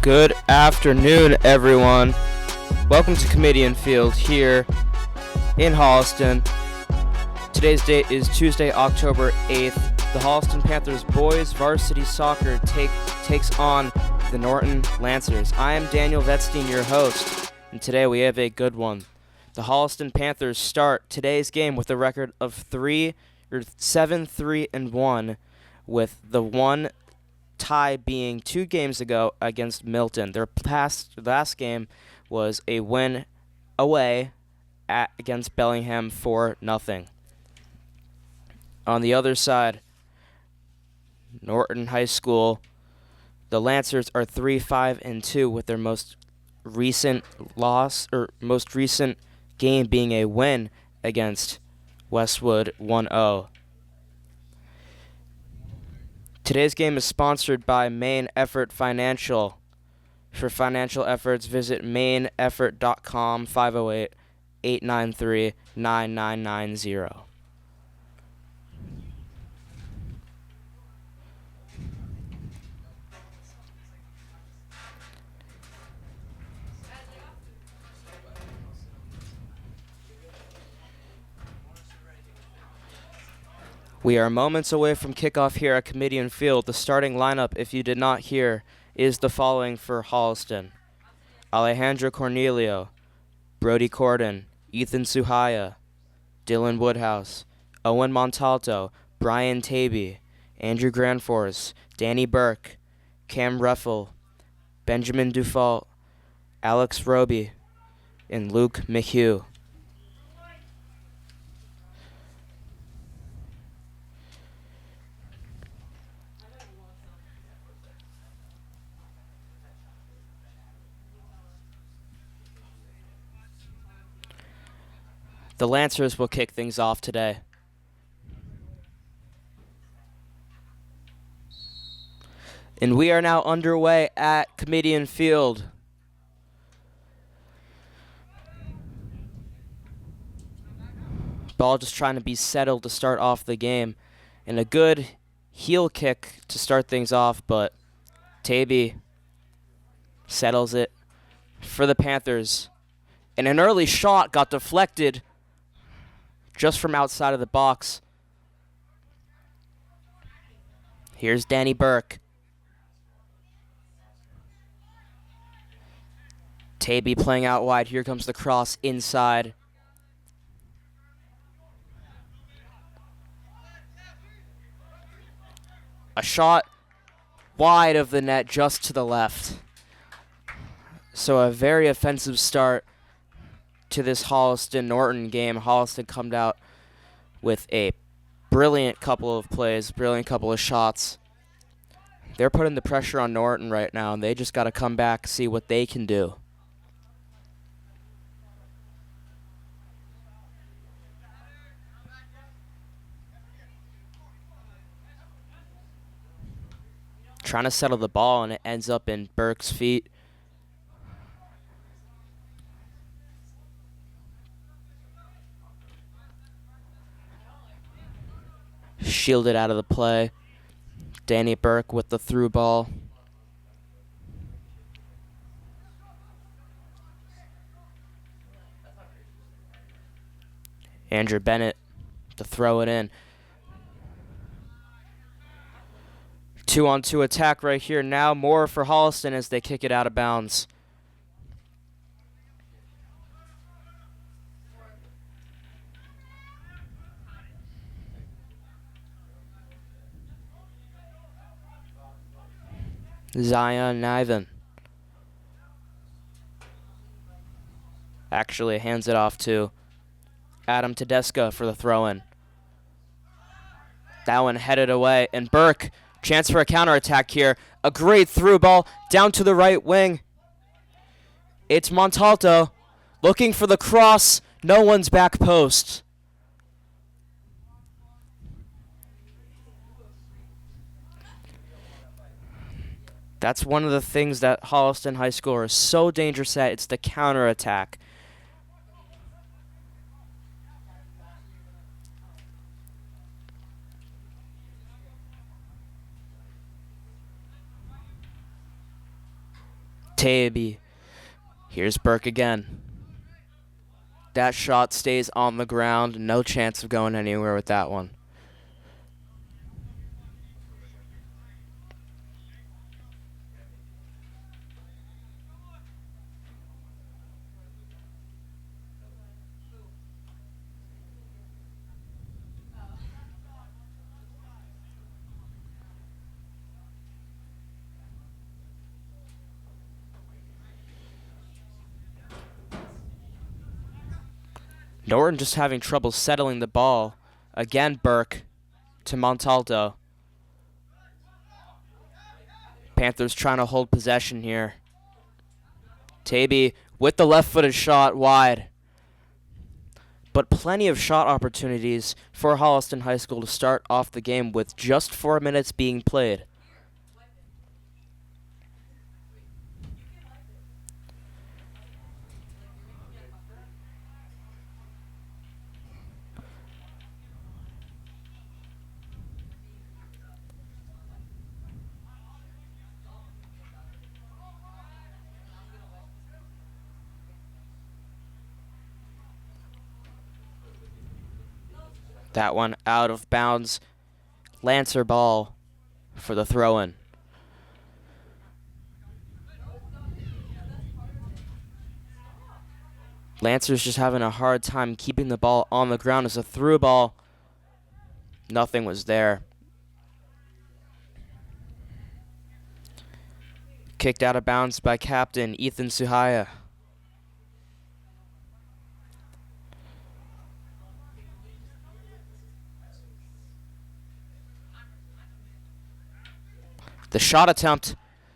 Good afternoon, everyone. Welcome to Kamitian Field here in Holliston. Today's date is Tuesday, October 8th. The Holliston Panthers boys varsity soccer takes on the Norton Lancers. I am Daniel Vetstein, your host, and today we have a good one. The Holliston Panthers start today's game with a record of 7-3-1, with the one tie being 2 games ago against Milton. Their last game was a win away against Bellingham 4-0. On the other side, Norton High School, the Lancers are 3-5-2 with their most recent game being a win against Westwood 1-0. Today's game is sponsored by Main Effort Financial. For financial efforts, visit maineffort.com, 508-893-9990. We are moments away from kickoff here at Kamitian Field. The starting lineup, if you did not hear, is the following for Holliston: Alejandro Cornelio, Brody Corden, Ethan Suhaya, Dylan Woodhouse, Owen Montalto, Brian Taby, Andrew Granforce, Danny Burke, Cam Reffel, Benjamin Dufault, Alex Roby, and Luke McHugh. The Lancers will kick things off today. And we are now underway at Kamitian Field. Ball just trying to be settled to start off the game. And a good heel kick to start things off, but Taby settles it for the Panthers. And an early shot got deflected just from outside of the box. Here's Danny Burke. Taby playing out wide. Here comes the cross inside. A shot wide of the net just to the left. So a very offensive start to this Holliston-Norton game. Holliston come out with a brilliant couple of plays, brilliant couple of shots. They're putting the pressure on Norton right now, and they just got to come back, see what they can do. Trying to settle the ball, and it ends up in Burke's feet. Shielded out of the play. Danny Burke with the through ball. Andrew Bennett to throw it in. 2-on-2 attack right here. Now more for Holliston as they kick it out of bounds. Zion Niven actually hands it off to Adam Tedesca for the throw-in. That one headed away, and Burke, chance for a counterattack here. A great through ball down to the right wing. It's Montalto looking for the cross. No one's back post. That's one of the things that Holliston High School is so dangerous at. It's the counterattack. Taby. Here's Burke again. That shot stays on the ground. No chance of going anywhere with that one. Norton just having trouble settling the ball. Again, Burke to Montalto. Panthers trying to hold possession here. Taby with the left-footed shot wide. But plenty of shot opportunities for Holliston High School to start off the game with just 4 minutes being played. That one out of bounds. Lancer ball for the throw-in. Lancer's just having a hard time keeping the ball on the ground as a through ball. Nothing was there. Kicked out of bounds by captain Ethan Suhaya. The shot attempt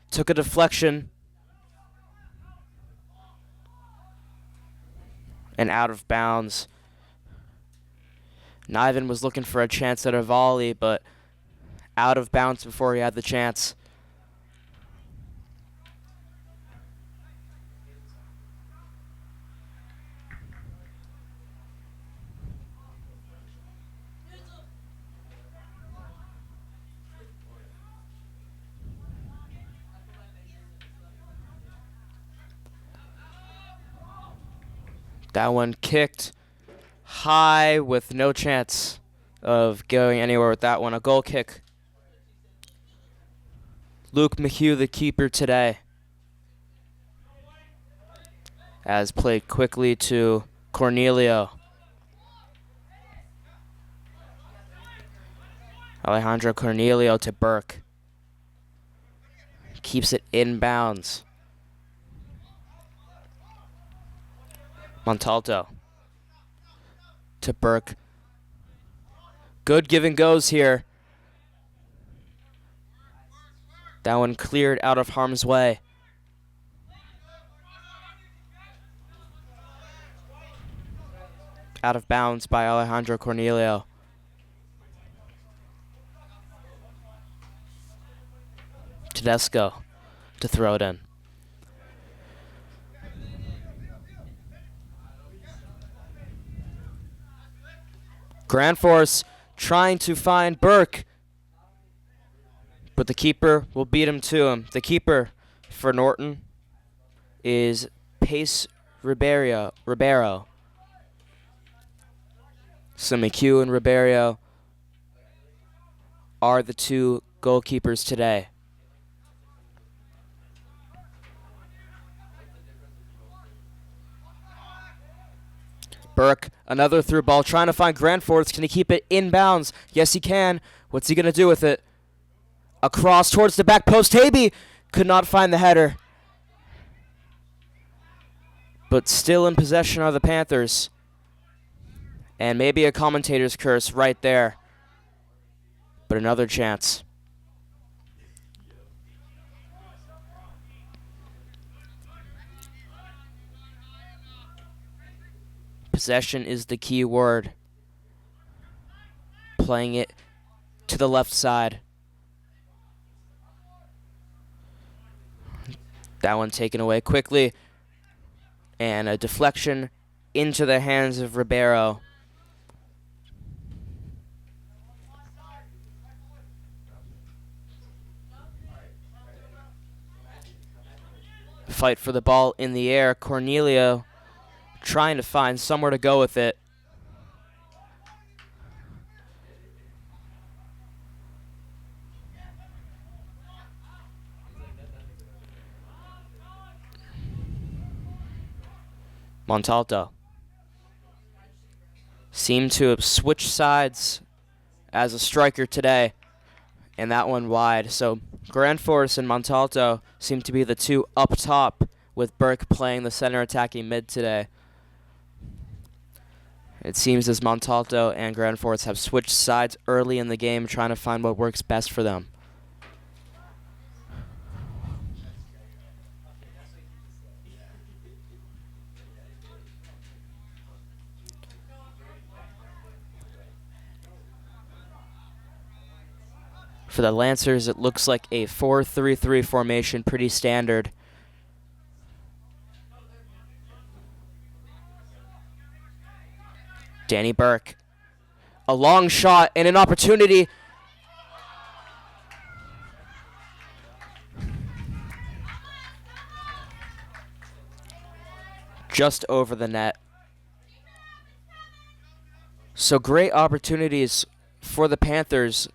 took a deflection and out of bounds. Niven was looking for a chance at a volley, but out of bounds before he had the chance. That one kicked high with no chance of going anywhere with that one. A goal kick. Luke McHugh, the keeper today, as played quickly to Cornelio. Alejandro Cornelio to Burke. Keeps it inbounds. Montalto to Burke. Good give and goes here. That one cleared out of harm's way. Out of bounds by Alejandro Cornelio. Tedesco to throw it in. Grand Force trying to find Burke, but the keeper will beat him to him. The keeper for Norton is Pace Ribeiro. So McHugh and Ribeiro are the two goalkeepers today. Burke, another through ball, trying to find Grandforth. Can he keep it inbounds? Yes, he can. What's he going to do with it? Across towards the back post. Taby could not find the header. But still in possession are the Panthers. And maybe a commentator's curse right there. But another chance. Possession is the key word. Playing it to the left side. That one taken away quickly. And a deflection into the hands of Ribeiro. fight for the ball in the air. Cornelio trying to find somewhere to go with it. Montalto seemed to have switched sides as a striker today, and that one wide. So Grand Force and Montalto seem to be the two up top, with Burke playing the center attacking mid today. It seems as Montalto and Grand Force have switched sides early in the game, trying to find what works best for them. For the Lancers, it looks like a 4-3-3 formation, pretty standard. Danny Burke. A long shot and an opportunity. Just over the net. So great opportunities for the Panthers.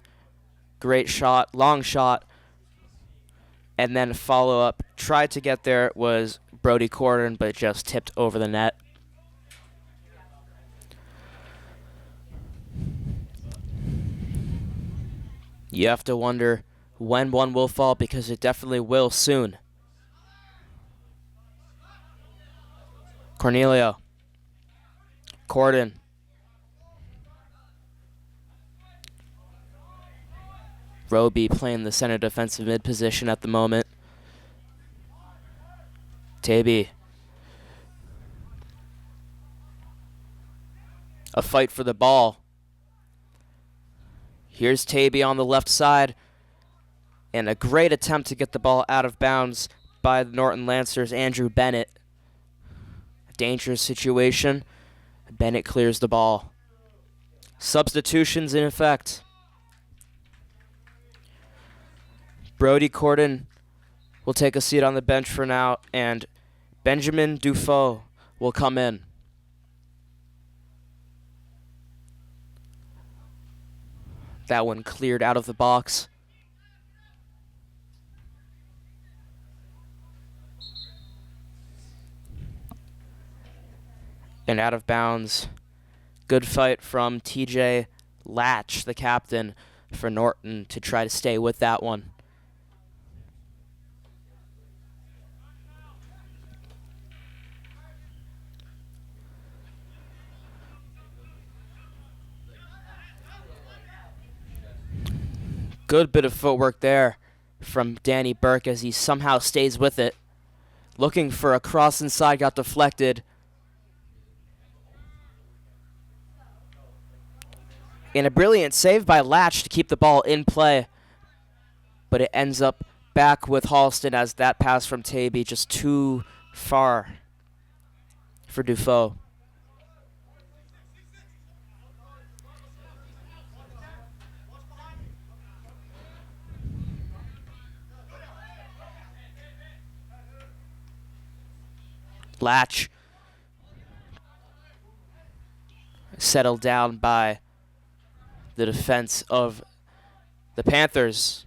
Great shot, long shot, and then follow up. Tried to get there was Brody Corden, but just tipped over the net. You have to wonder when one will fall, because it definitely will soon. Cornelio. Corden. Roby playing the center defensive mid position at the moment. Taby. A fight for the ball. Here's Taby on the left side. And a great attempt to get the ball out of bounds by the Norton Lancers, Andrew Bennett. A dangerous situation. Bennett clears the ball. Substitutions in effect. Brody Corden will take a seat on the bench for now, and Benjamin Dufault will come in. That one cleared out of the box. And out of bounds. Good fight from TJ Latch, the captain for Norton, to try to stay with that one. Good bit of footwork there from Danny Burke as he somehow stays with it. Looking for a cross inside, got deflected. And a brilliant save by Latch to keep the ball in play. But it ends up back with Holliston as that pass from Taby just too far for Dufault. Latch settled down by the defense of the Panthers.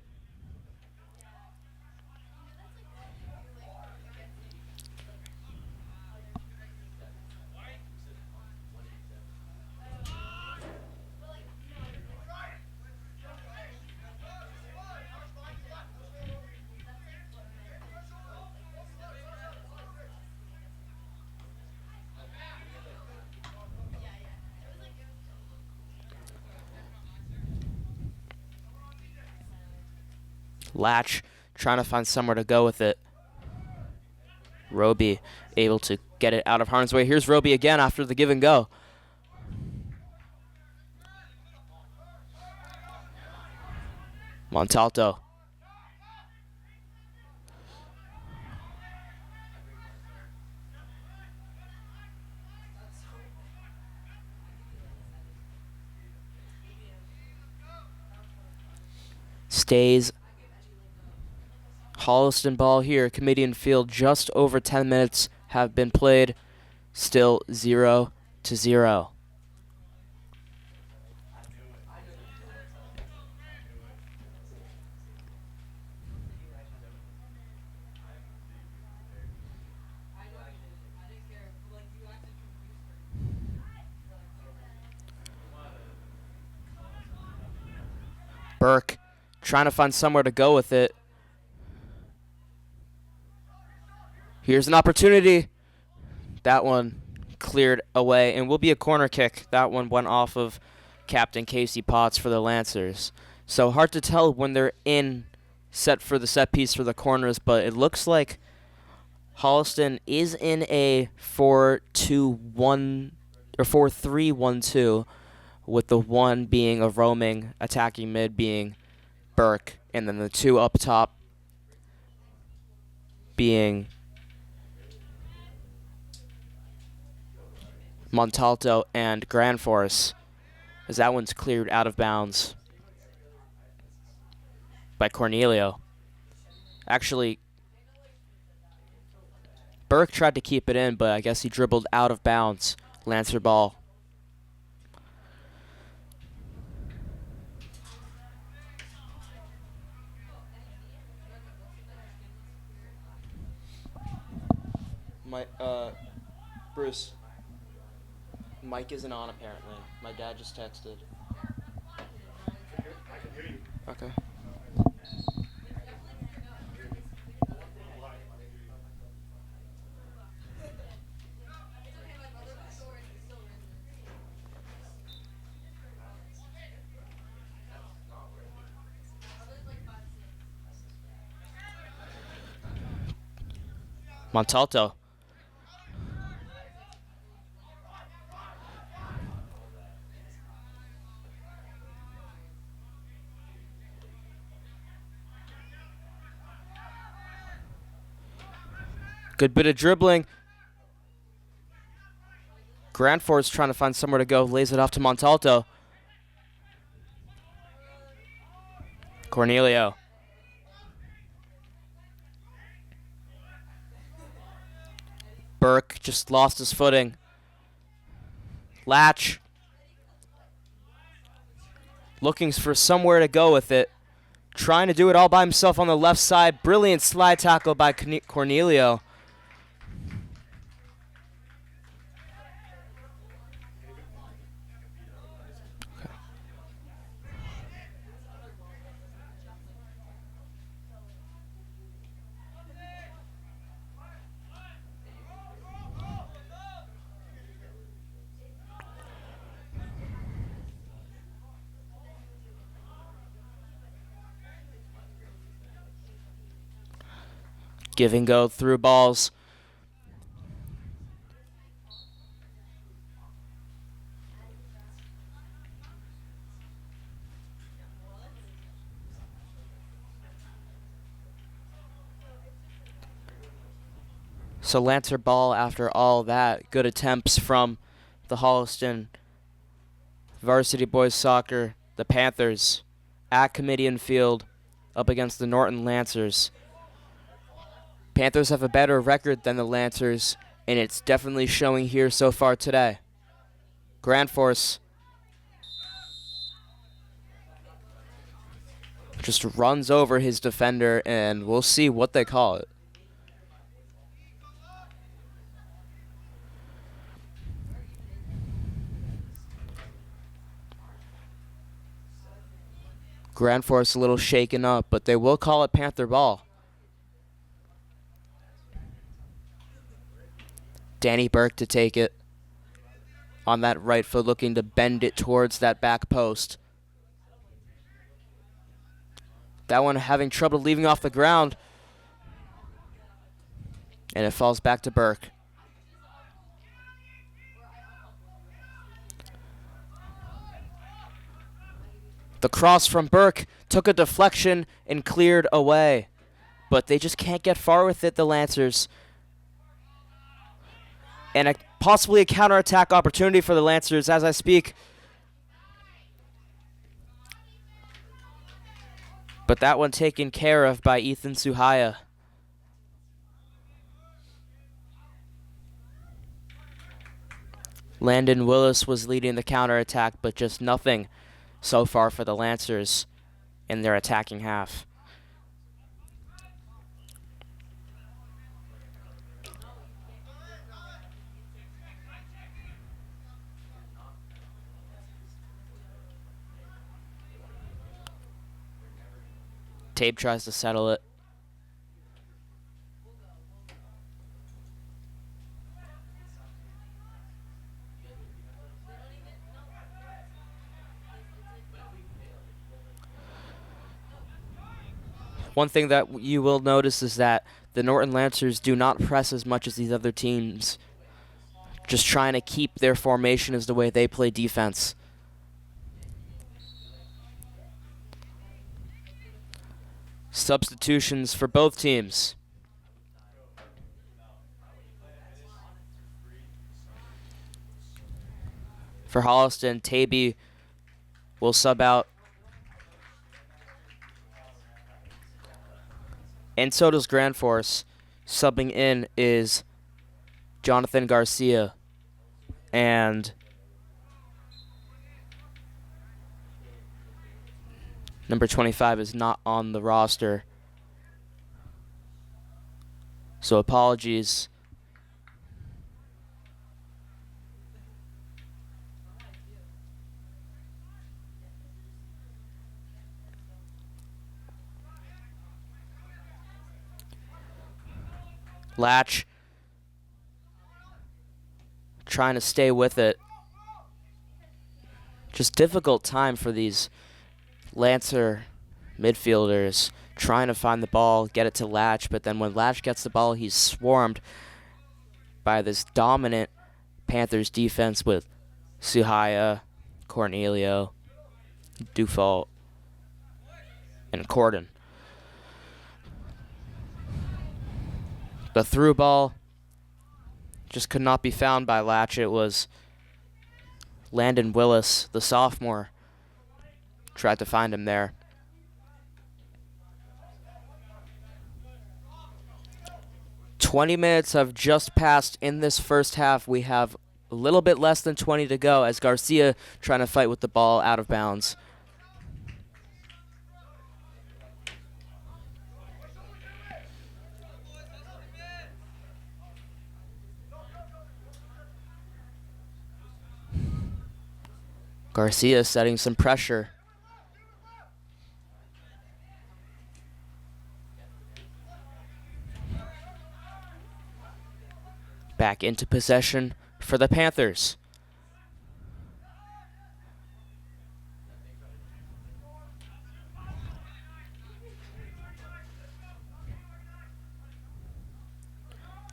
Latch trying to find somewhere to go with it. Roby able to get it out of harm's way. Here's Roby again after the give and go. Montalto. Stays Holliston ball here. Kamitian Field, just over 10 minutes have been played. Still 0-0. Burke trying to find somewhere to go with it. Here's an opportunity. That one cleared away and will be a corner kick. That one went off of Captain Casey Potts for the Lancers. So hard to tell when they're in set for the set piece for the corners, but it looks like Holliston is in a 4-2-1 or 4-3-1-2, with the one being a roaming attacking mid being Burke, and then the two up top being Montalto and Grand Force, as that one's cleared out of bounds by Cornelio. Actually, Burke tried to keep it in, but I guess he dribbled out of bounds. Lancer ball. Bruce. Mike isn't on apparently. My dad just texted. I can hear you. Okay. Montalto. Good bit of dribbling. Grand Force trying to find somewhere to go. Lays it off to Montalto. Cornelio. Burke just lost his footing. Latch. Looking for somewhere to go with it. Trying to do it all by himself on the left side. Brilliant slide tackle by Cornelio. Give and go through balls. So Lancer ball after all that. Good attempts from the Holliston Varsity Boys Soccer, the Panthers, at Kamitian Field up against the Norton Lancers. Panthers have a better record than the Lancers, and it's definitely showing here so far today. Grand Force just runs over his defender, and we'll see what they call it. Grand Force a little shaken up, but they will call it Panther ball. Danny Burke to take it on that right foot, looking to bend it towards that back post. That one having trouble leaving off the ground. And it falls back to Burke. The cross from Burke took a deflection and cleared away. But they just can't get far with it, the Lancers. And possibly a counterattack opportunity for the Lancers as I speak. But that one taken care of by Ethan Suhaya. Landon Willis was leading the counterattack, but just nothing so far for the Lancers in their attacking half. Tape tries to settle it. One thing that you will notice is that the Norton Lancers do not press as much as these other teams. Just trying to keep their formation as the way they play defense. Substitutions for both teams. For Holliston, Taby will sub out. And so does Grand Force. Subbing in is Jonathan Garcia. And number 25 is not on the roster. So apologies. Latch trying to stay with it. Just difficult time for these Lancer midfielders trying to find the ball, get it to Latch, but then when Latch gets the ball, he's swarmed by this dominant Panthers defense with Suhaya, Cornelio, Dufault, and Corden. The through ball just could not be found by Latch. It was Landon Willis, the sophomore, tried to find him there. "20 minutes have just passed in this first half. We have a little bit less than 20 to go as Garcia trying to fight with the ball out of bounds. Garcia setting some pressure. Back into possession for the Panthers.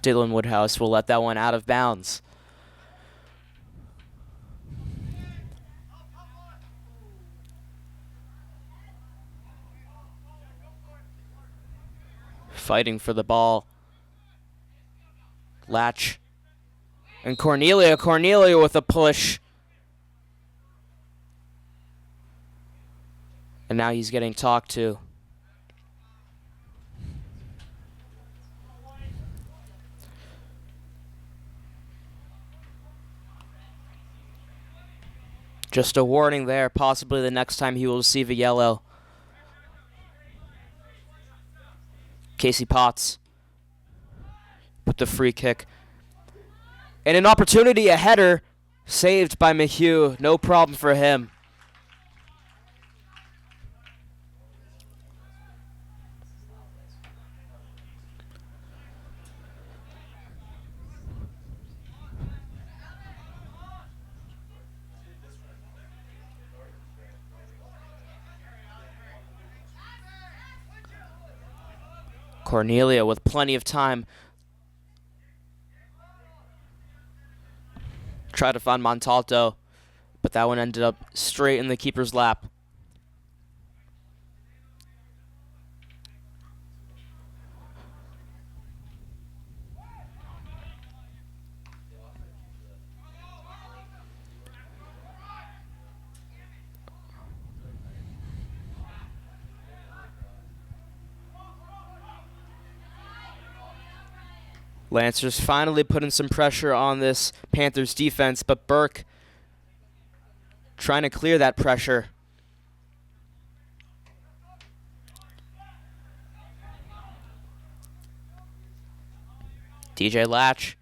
Dylan Woodhouse will let that one out of bounds. Fighting for the ball. Latch. And Cornelia with a push. And now he's getting talked to. Just a warning there. Possibly the next time he will receive a yellow. Casey Potts with the free kick. And an opportunity, a header, saved by McHugh. No problem for him. Cornelia with plenty of time. Tried to find Montalto, but that one ended up straight in the keeper's lap. Lancers finally putting some pressure on this Panthers defense, but Burke trying to clear that pressure. DJ Latch.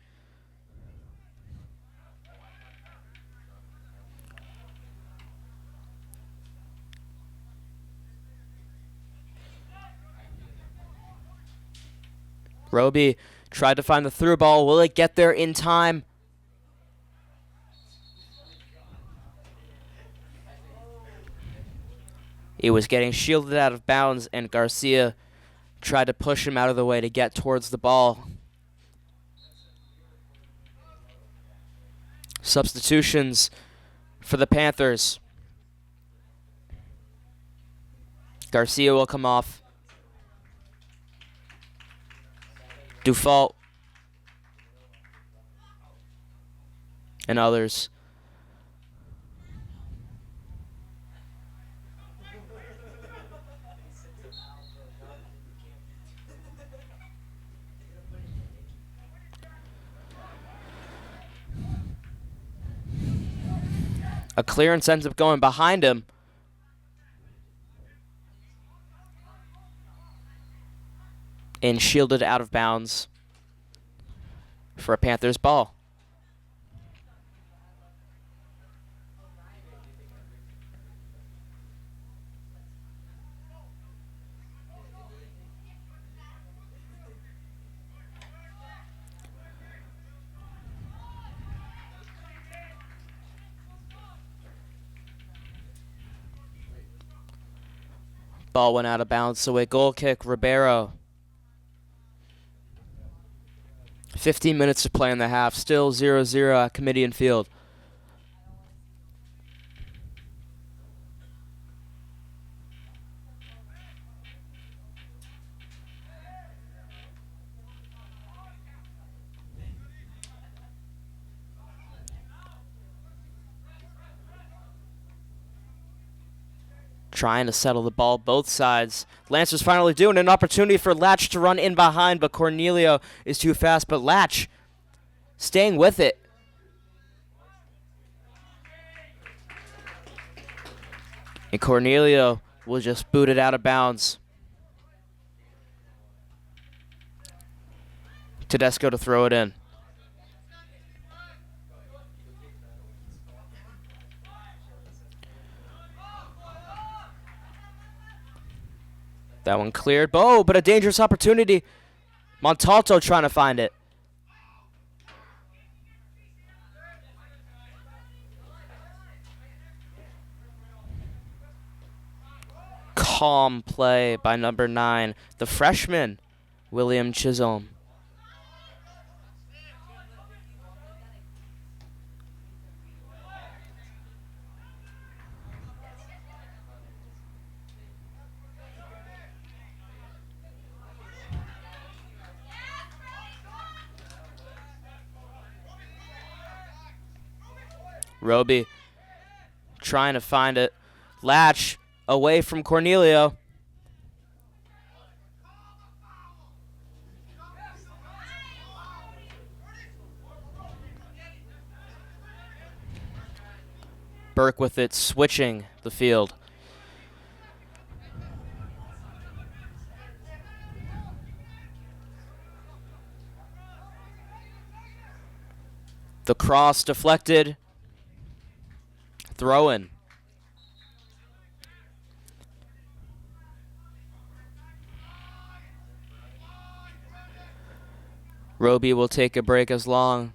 Roby tried to find the through ball. Will it get there in time? He was getting shielded out of bounds, and Garcia tried to push him out of the way to get towards the ball. Substitutions for the Panthers. Garcia will come off. Dufault and others. A clearance ends up going behind him. And shielded out of bounds for a Panthers ball. Ball went out of bounds, so a goal kick, Ribeiro. 15 minutes to play in the half. Still 0-0 at Kamitian Field. Trying to settle the ball both sides. Lancers finally doing an opportunity for Latch to run in behind, but Cornelio is too fast. But Latch staying with it. And Cornelio will just boot it out of bounds. Tedesco to throw it in. That one cleared. Oh, but a dangerous opportunity. Montalto trying to find it. Calm play by number 9, the freshman, William Chisholm. Roby trying to find it. Latch away from Cornelio. Burke with it, switching the field. The cross deflected. Throw in. Roby will take a break along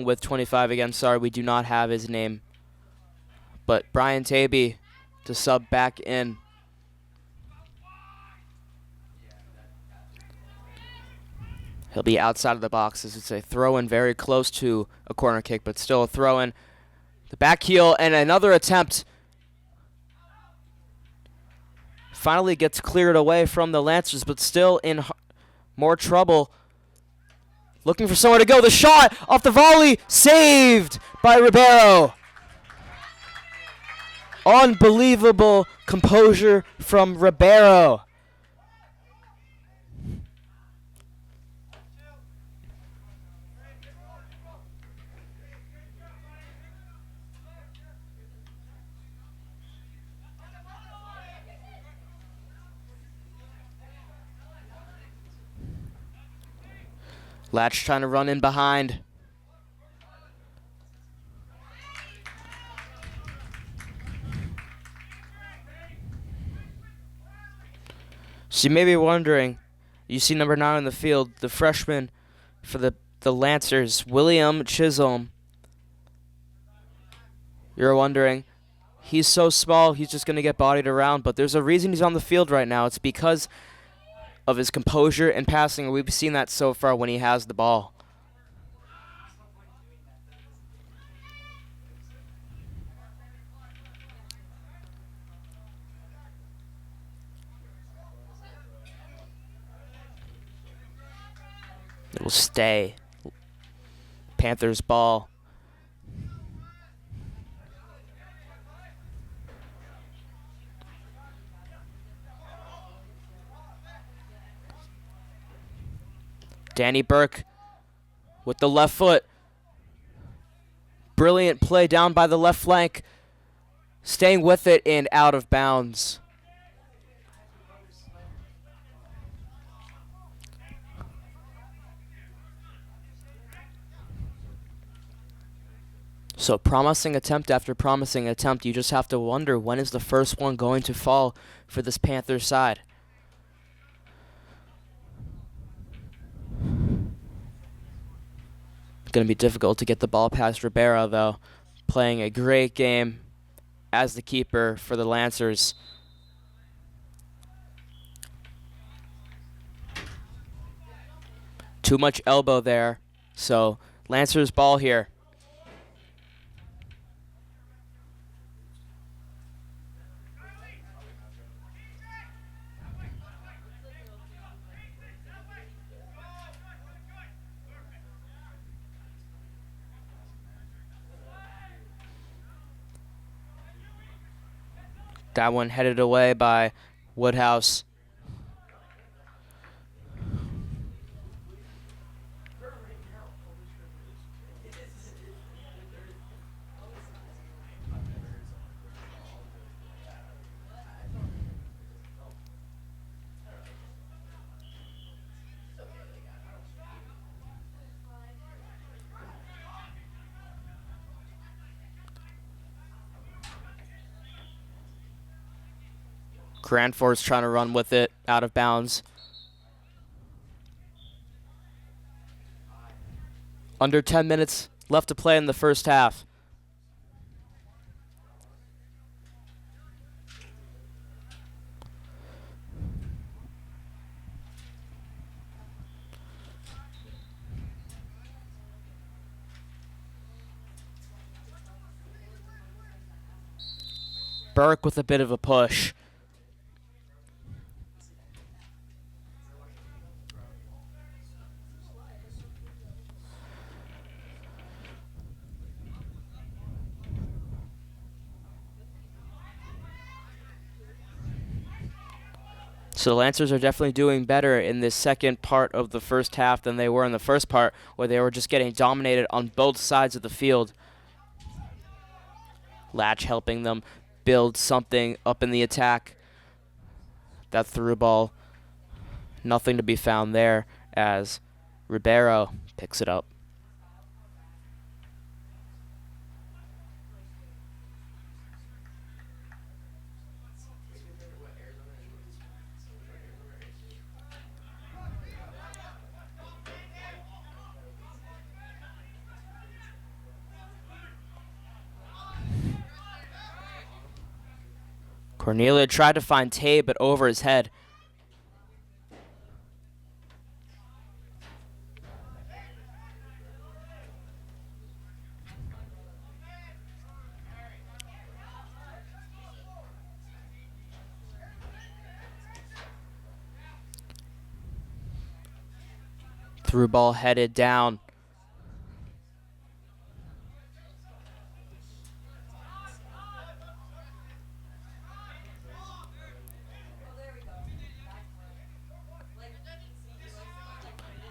with 25 again. Sorry, we do not have his name. But Brian Taby to sub back in. He'll be outside of the box. As it's a throw-in very close to a corner kick, but still a throw-in. The back heel and another attempt. Finally gets cleared away from the Lancers, but still in more trouble. Looking for somewhere to go. The shot off the volley. Saved by Ribeiro. Unbelievable composure from Ribeiro. Latch trying to run in behind. So you may be wondering, you see number 9 on the field, the freshman for the Lancers, William Chisholm. You're wondering, he's so small, he's just going to get bodied around, but there's a reason he's on the field right now. It's because of his composure and passing. We've seen that so far when he has the ball. It will stay. Panthers ball. Danny Burke with the left foot. Brilliant play down by the left flank. Staying with it and out of bounds. So promising attempt after promising attempt, you just have to wonder, when is the first one going to fall for this Panthers side? Going to be difficult to get the ball past Ribeiro, though. Playing a great game as the keeper for the Lancers. Too much elbow there. So Lancers ball here. That one headed away by Woodhouse. Cranford's trying to run with it, out of bounds. Under 10 minutes left to play in the first half. Burke with a bit of a push. So the Lancers are definitely doing better in this second part of the first half than they were in the first part, where they were just getting dominated on both sides of the field. Latch helping them build something up in the attack. That through ball, nothing to be found there as Ribeiro picks it up. Cornelia tried to find Tay, but over his head. Through ball headed down.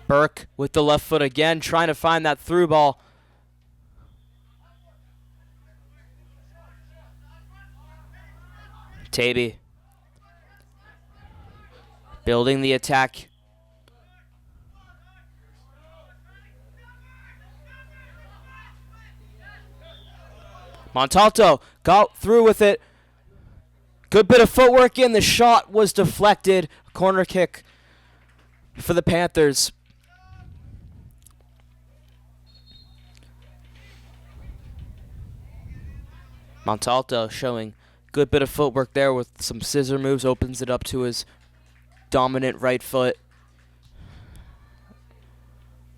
Burke with the left foot again, trying to find that through ball. Taby building the attack. Montalto got through with it. Good bit of footwork in. The shot was deflected. Corner kick for the Panthers. Montalto showing good bit of footwork there with some scissor moves. Opens it up to his dominant right foot.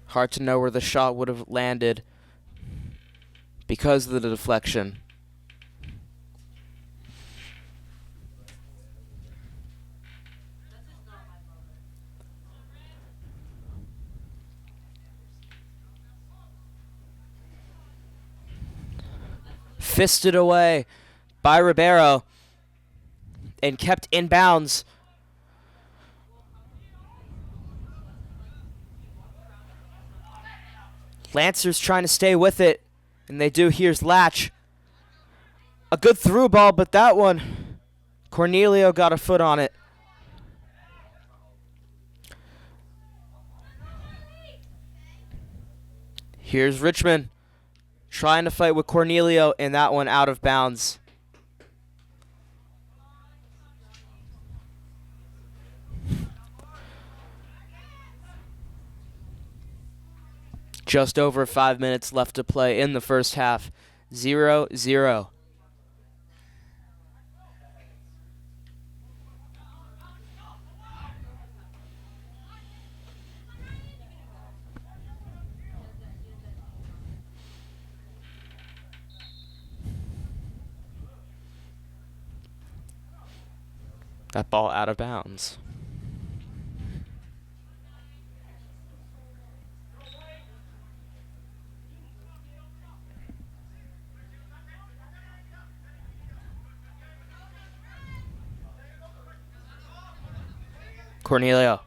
Hard to know where the shot would have landed because of the deflection. Fisted away by Ribeiro and kept in bounds. Lancers trying to stay with it, and they do. Here's Latch. A good through ball, but that one, Cornelio got a foot on it. Here's Richmond trying to fight with Cornelio, and that one out of bounds. Just over 5 minutes left to play in the first half. 0-0. That ball out of bounds. Cornelio.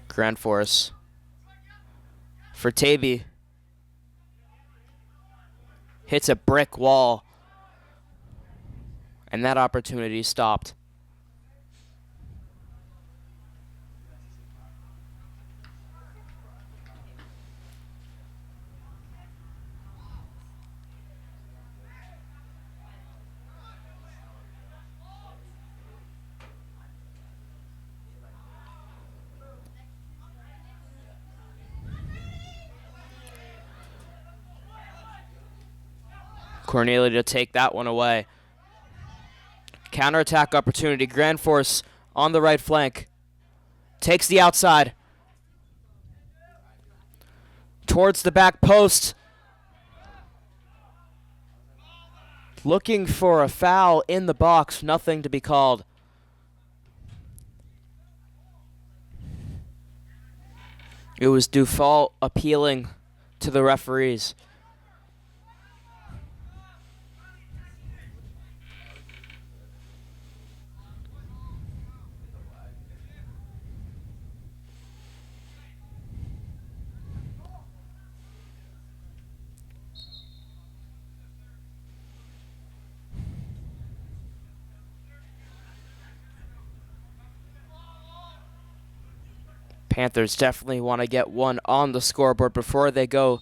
Grand Force. For Tavy. Hits a brick wall. And that opportunity stopped. Cornelio to take that one away. Counterattack opportunity. Grand Force on the right flank. Takes the outside. Towards the back post. Looking for a foul in the box. Nothing to be called. It was Dufal appealing to the referees. Panthers definitely want to get one on the scoreboard before they go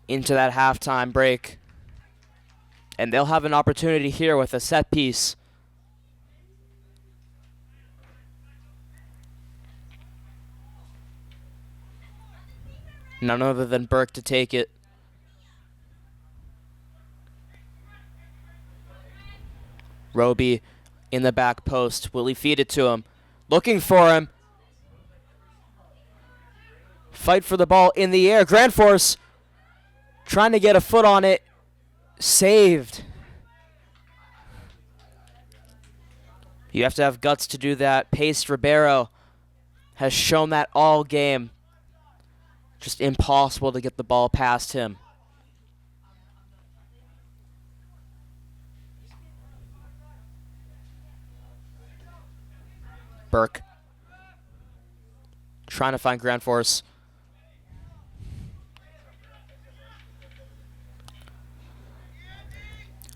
into that halftime break. And they'll have an opportunity here with a set piece. None other than Burke to take it. Roby in the back post. Will he feed it to him? Looking for him. Fight for the ball in the air. Grand Force trying to get a foot on it. Saved. You have to have guts to do that. Pace Ribeiro has shown that all game. Just impossible to get the ball past him. Burke trying to find Grand Force.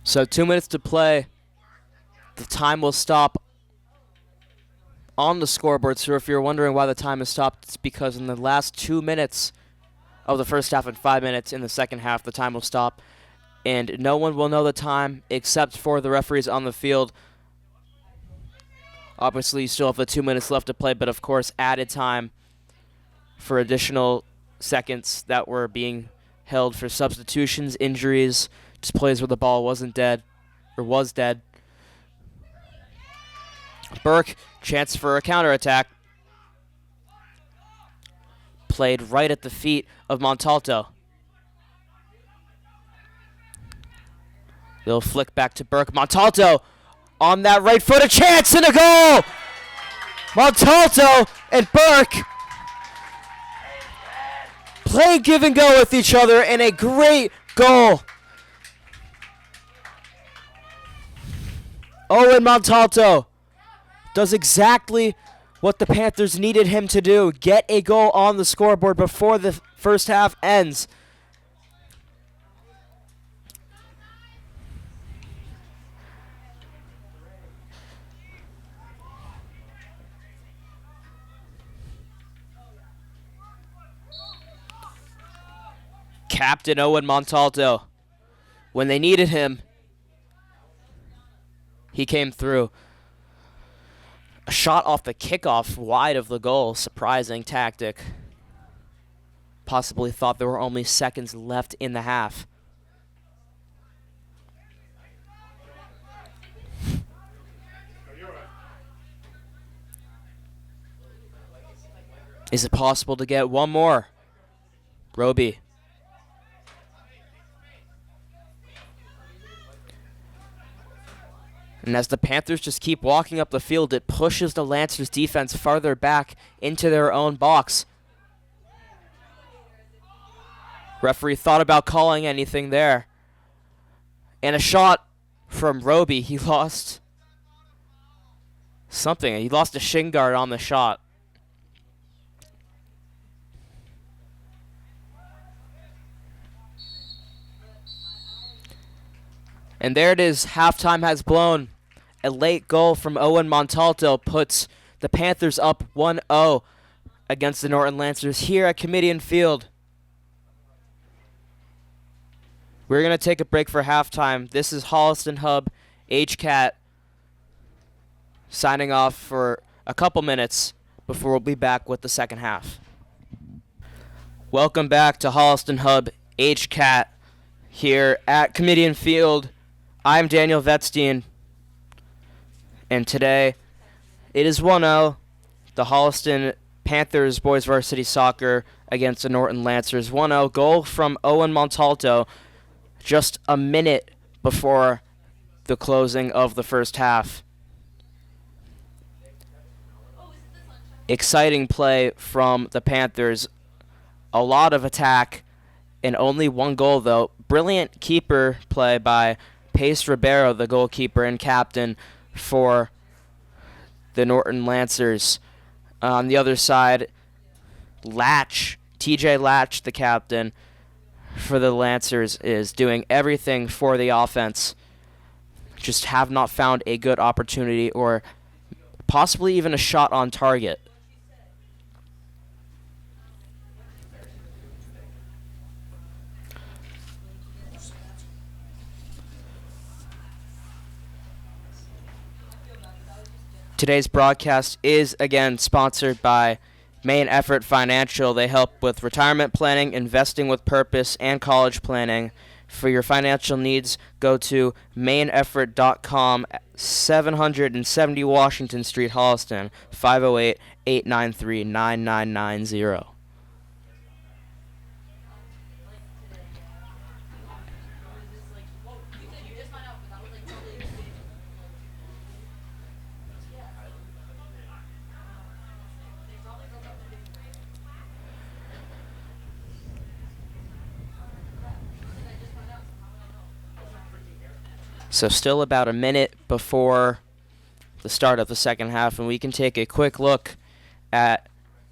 So 2 minutes to play. The time will stop on the scoreboard. So if you're wondering why the time has stopped, it's because in the last 2 minutes, of the first half and 5 minutes in the second half. The time will stop, and no one will know the time except for the referees on the field. Obviously, you still have the 2 minutes left to play, but of course, added time for additional seconds that were being held for substitutions, injuries, just plays where the ball wasn't dead, or was dead. Burke, chance for a counterattack. Played right at the feet of Montalto. They'll flick back to Burke. Montalto on that right foot, a chance and a goal! Montalto and Burke play give and go with each other, and a great goal. Owen Montalto does exactly what the Panthers needed him to do. Get a goal on the scoreboard before the first half ends. Captain Owen Montalto. When they needed him, he came through. A shot off the kickoff wide of the goal. Surprising tactic. Possibly thought there were only seconds left in the half. Is it possible to get one more? Roby. And as the Panthers just keep walking up the field, it pushes the Lancers defense farther back into their own box. Referee thought about calling anything there. And a shot from Roby. He lost something. He lost a shin guard on the shot. And there it is. Halftime has blown. A late goal from Owen Montalto puts the Panthers up 1-0 against the Norton Lancers here at Kamitian Field. We're going to take a break for halftime. This is Holliston Hub HCAT signing off for a couple minutes before we'll be back with the second half. Welcome back to Holliston Hub HCAT here at Kamitian Field. I'm Daniel Vetstein, and today it is 1-0, the Holliston Panthers boys varsity soccer against the Norton Lancers. 1-0 goal from Owen Montalto just a minute before the closing of the first half. Exciting play from the Panthers. A lot of attack and only one goal, though. Brilliant keeper play by Pace Ribeiro, the goalkeeper and captain for the Norton Lancers. On the other side, TJ Latch, the captain for the Lancers, is doing everything for the offense. Just have not found a good opportunity or possibly even a shot on target. Today's broadcast is again sponsored by Main Effort Financial. They help with retirement planning, investing with purpose, and college planning. For your financial needs, go to maineffort.com, 770 Washington Street, Holliston, 508-893-9990. So still about a minute before the start of the second half, and we can take a quick look at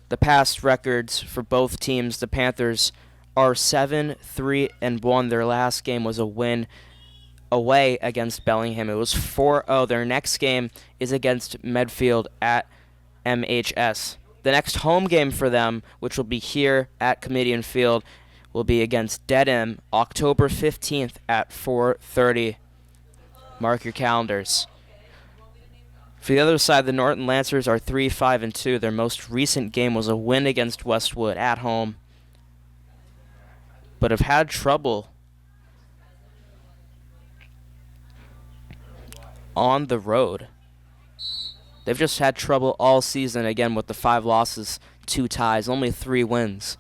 the past records for both teams. The Panthers are 7-3-1. Their last game was a win away against Bellingham. It was 4-0. Their next game is against Medfield at MHS. The next home game for them, which will be here at Kamitian Field, will be against Dedham October 15th at 4:30. Mark your calendars. For the other side, the Norton Lancers are 3-5-2. Their most recent game was a win against Westwood at home, but have had trouble on the road. They've just had trouble all season, again, with the 5 losses, 2 ties, only 3 wins.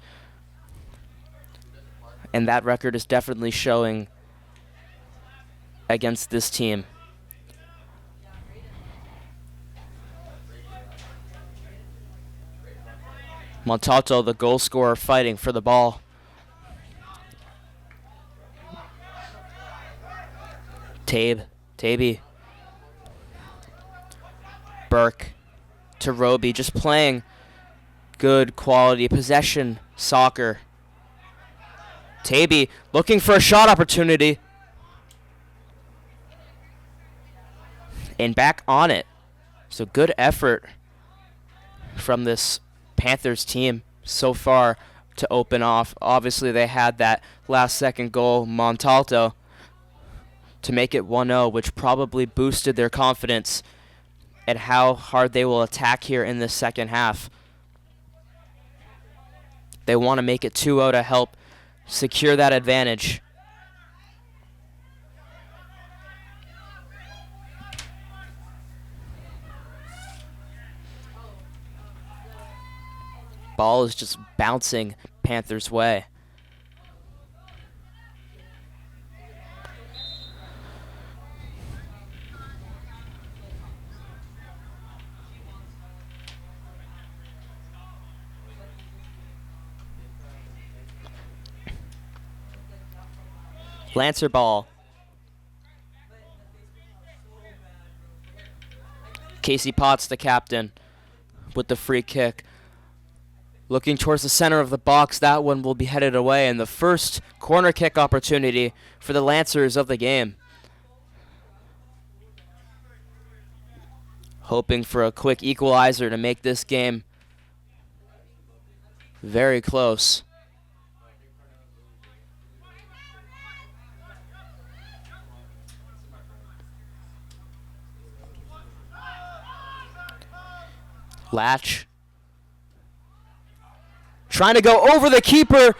And that record is definitely showing against this team. Montalto, the goal scorer, fighting for the ball. Taby. Burke to Roby, just playing good quality possession soccer. Taby looking for a shot opportunity. And back on it. So good effort from this Panthers team so far to open off. Obviously, they had that last-second goal, Montalto, to make it 1-0, which probably boosted their confidence at how hard they will attack here in the second half. They want to make it 2-0 to help secure that advantage. Ball is just bouncing Panthers' way. Lancer ball. Casey Potts, the captain, with the free kick. Looking towards the center of the box, that one will be headed away, and the first corner kick opportunity for the Lancers of the game. Hoping for a quick equalizer to make this game very close. Latch. Trying to go over the keeper.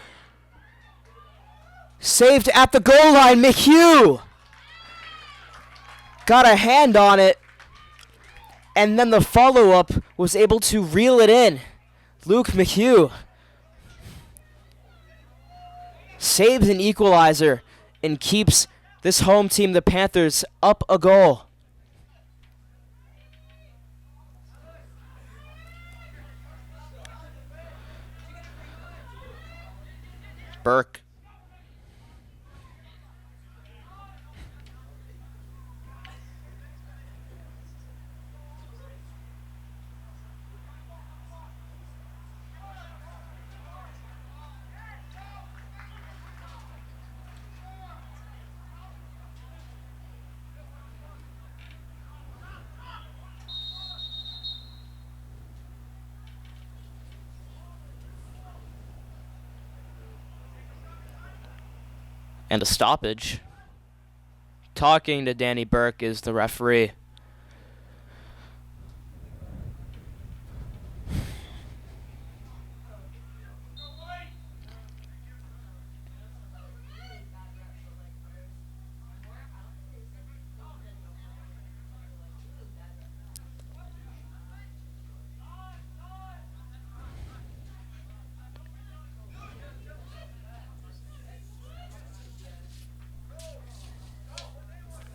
Saved at the goal line, McHugh. Got a hand on it. And then the follow-up was able to reel it in. Luke McHugh saves an equalizer and keeps this home team, the Panthers, up a goal. Burke. And a stoppage. Talking to Danny Burke is the referee.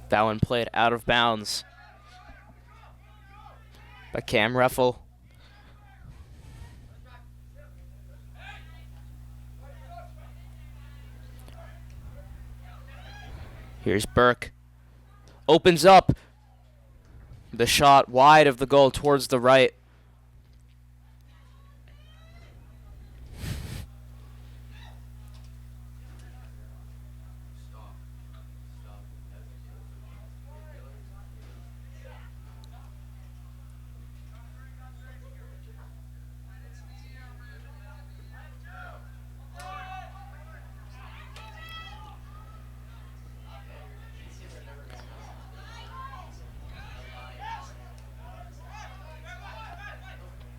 That one played out of bounds by Cam Reffel. Here's Burke. Opens up. The shot wide of the goal towards the right.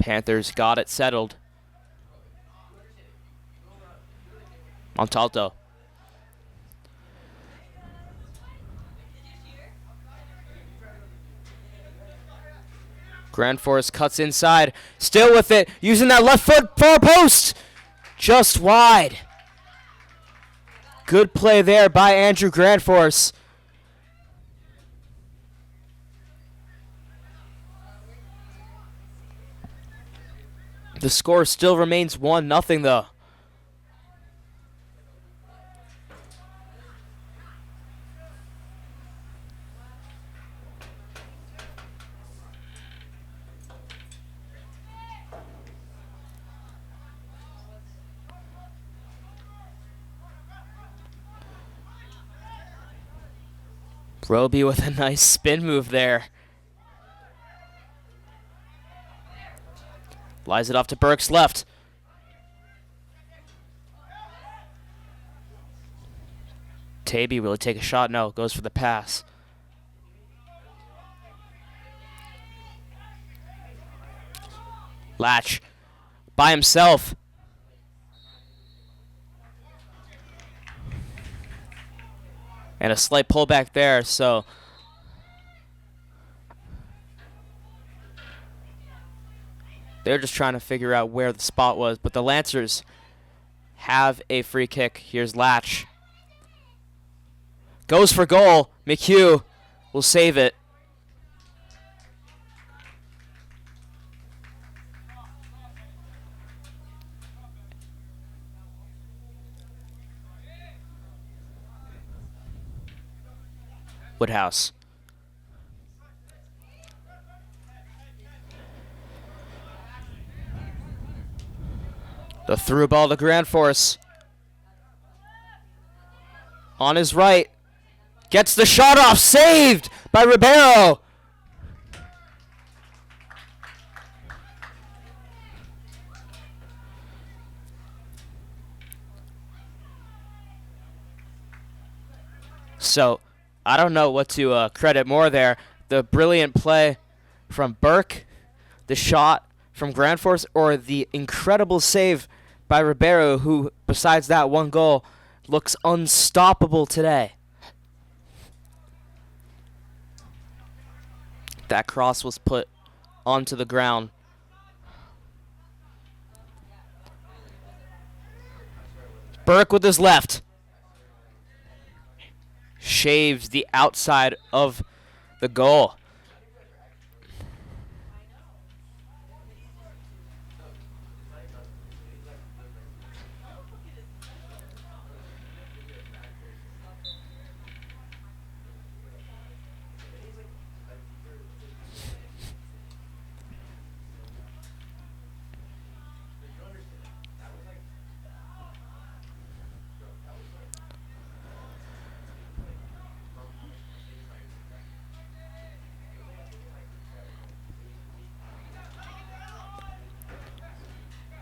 Panthers got it settled. Montalto. Grand Force cuts inside. Still with it. Using that left foot far post. Just wide. Good play there by Andrew Grandforce. The score still remains 1-0 though. Roby with a nice spin move there. Lies it off to Burke's left. Tavy, will he take a shot? No, goes for the pass. Latch by himself. And a slight pullback there, so they're just trying to figure out where the spot was, but the Lancers have a free kick. Here's Latch. Goes for goal. McHugh will save it. Woodhouse. The through ball to Grand Force. On his right. Gets the shot off. Saved by Ribeiro. So, I don't know what to credit more there. The brilliant play from Burke, the shot from Grand Force, or the incredible save by Ribeiro, who, besides that one goal, looks unstoppable today. That cross was put onto the ground. Burke with his left. Shaves the outside of the goal.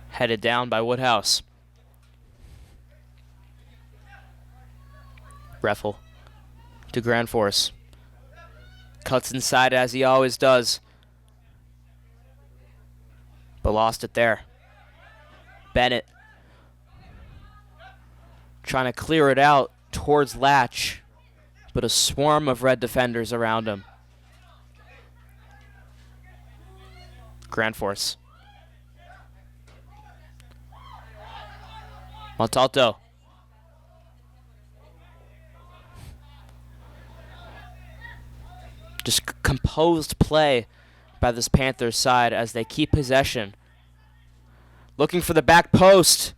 Headed down by Woodhouse. Reffel to Grand Force. Cuts inside as he always does. But lost it there. Bennett trying to clear it out towards Latch, but a swarm of red defenders around him. Grand Force. Montalto. Just composed play by this Panthers side as they keep possession. Looking for the back post.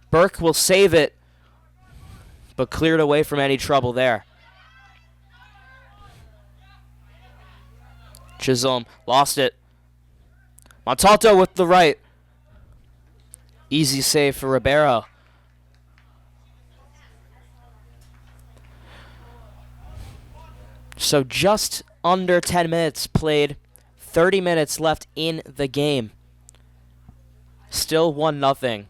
Burke will save it, but cleared away from any trouble there. Chisholm lost it. Montalto with the right. Easy save for Ribeiro. So just under 10 minutes played, 30 minutes left in the game. Still 1-0.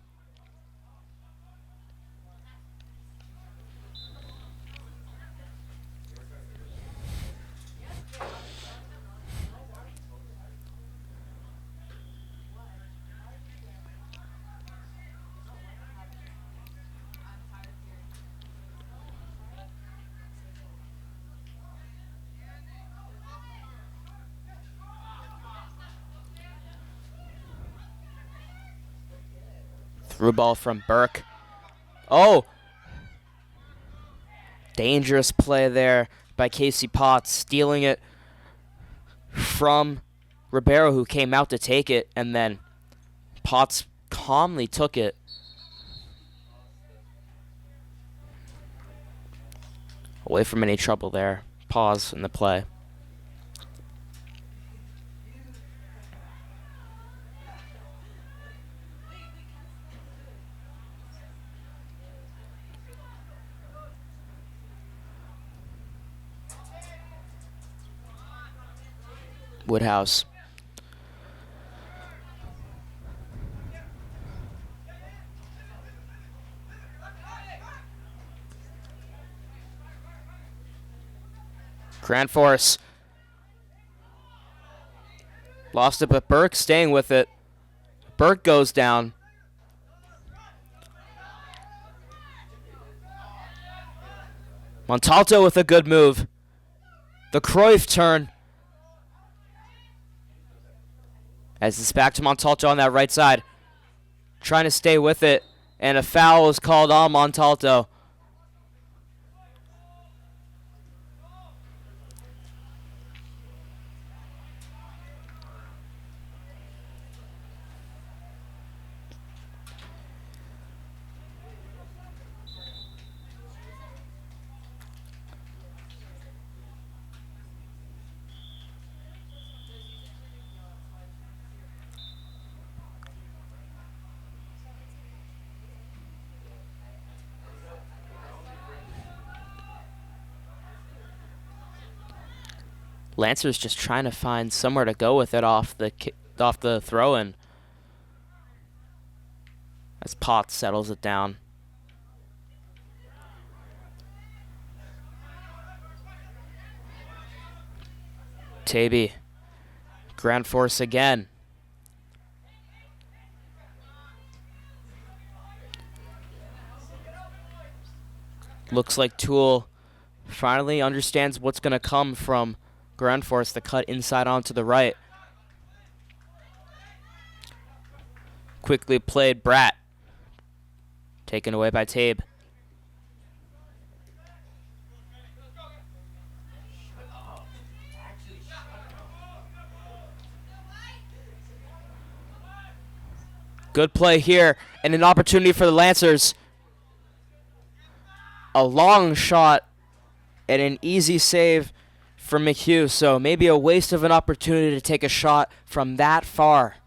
Through ball from Burke. Oh! Dangerous play there by Casey Potts, stealing it from Ribeiro, who came out to take it, and then Potts calmly took it. Away from any trouble there. Pause in the play. Woodhouse. Grand Force. Lost it, but Burke staying with it. Burke goes down. Montalto with a good move. The Cruyff turn. As it's back to Montalto on that right side. Trying to stay with it. And a foul is called on Montalto. Lancer's just trying to find somewhere to go with it off the throw-in. As Potts settles it down. Tavy. Grand Force again. Looks like Toole finally understands what's going to come from Grand Force, the cut inside onto the right. Quickly played Bratt. Taken away by Tabe. Good play here, and an opportunity for the Lancers. A long shot and an easy save from McHugh, so maybe a waste of an opportunity to take a shot from that far.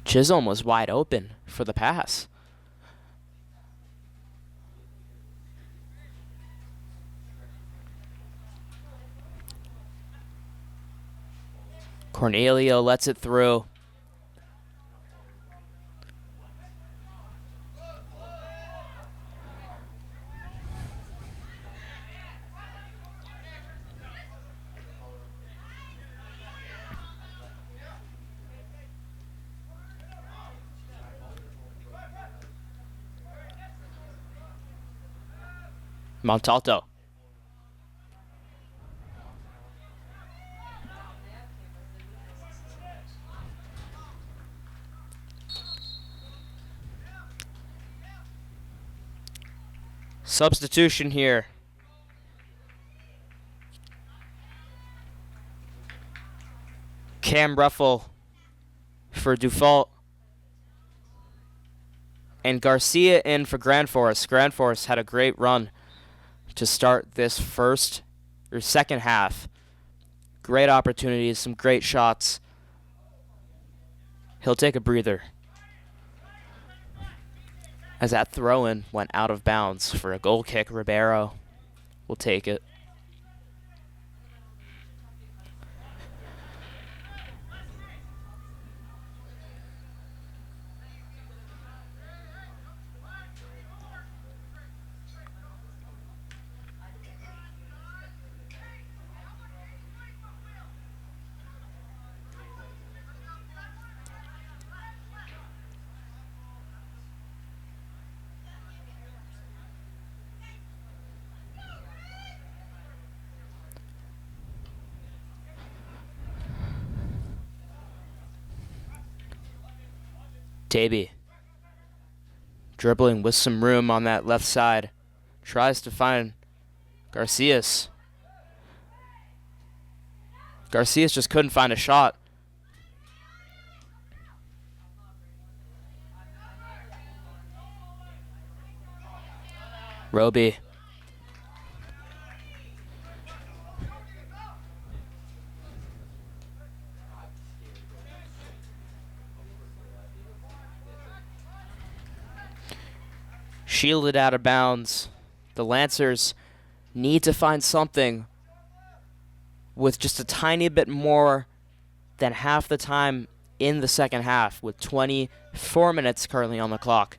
Chisholm was wide open for the pass. Cornelio lets it through. Montalto. Substitution here. Cam Ruffle for Dufault. And Garcia in for Grand Force. Grand Force had a great run to start this second half. Great opportunities, some great shots. He'll take a breather, as that throw-in went out of bounds for a goal kick. Ribeiro will take it. Tavy, dribbling with some room on that left side, tries to find Garcias. Garcias just couldn't find a shot. Roby. Shielded out of bounds. The Lancers need to find something with just a tiny bit more than half the time in the second half, with 24 minutes currently on the clock.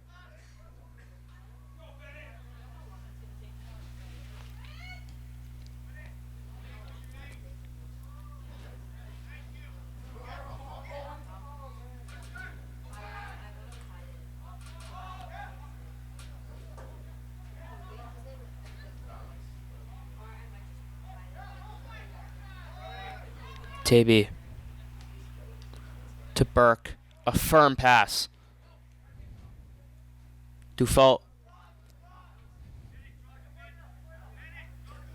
Tavy to Burke, a firm pass. Dufault.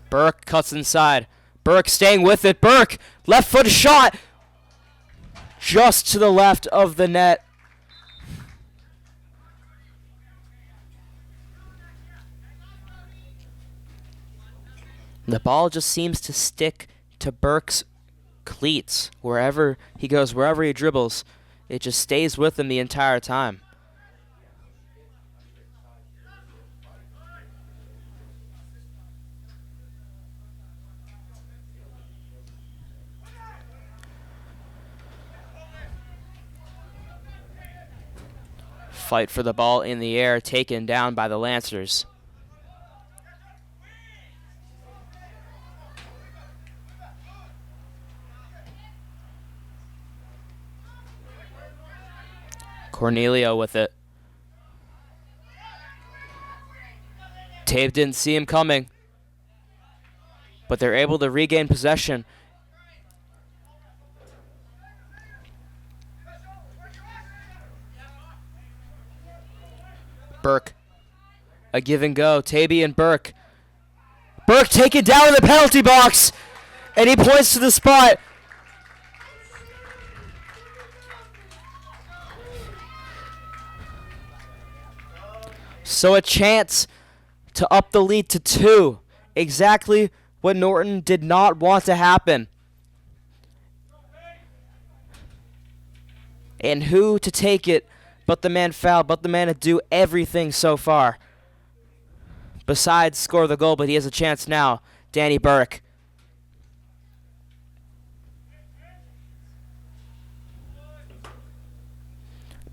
Burke cuts inside. Burke staying with it. Burke, left foot shot, just to the left of the net. The ball just seems to stick to Burke's cleats wherever he goes, wherever he dribbles. It just stays with him the entire time. Fight for the ball in the air, taken down by the Lancers. Cornelio with it. Tabe didn't see him coming, but they're able to regain possession. Burke, a give and go. Tavy and Burke. Burke taken down in the penalty box, and he points to the spot. So a chance to up the lead to 2. Exactly what Norton did not want to happen. And who to take it but the man foul, but the man to do everything so far. Besides score the goal, but he has a chance now. Danny Burke.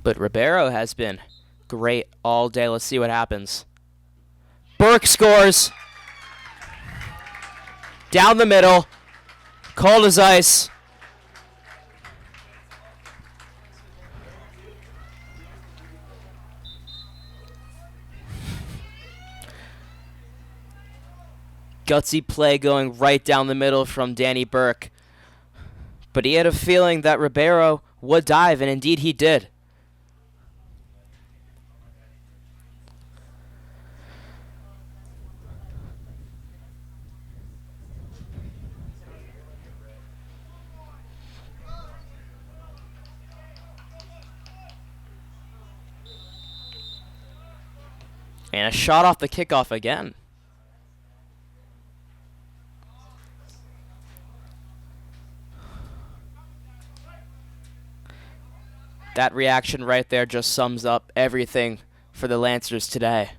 But Ribeiro has been great all day. Let's see what happens. Burke scores. Down the middle. Cold as ice. Gutsy play going right down the middle from Danny Burke. But he had a feeling that Ribeiro would dive, and indeed he did. And a shot off the kickoff again. That reaction right there just sums up everything for the Lancers today.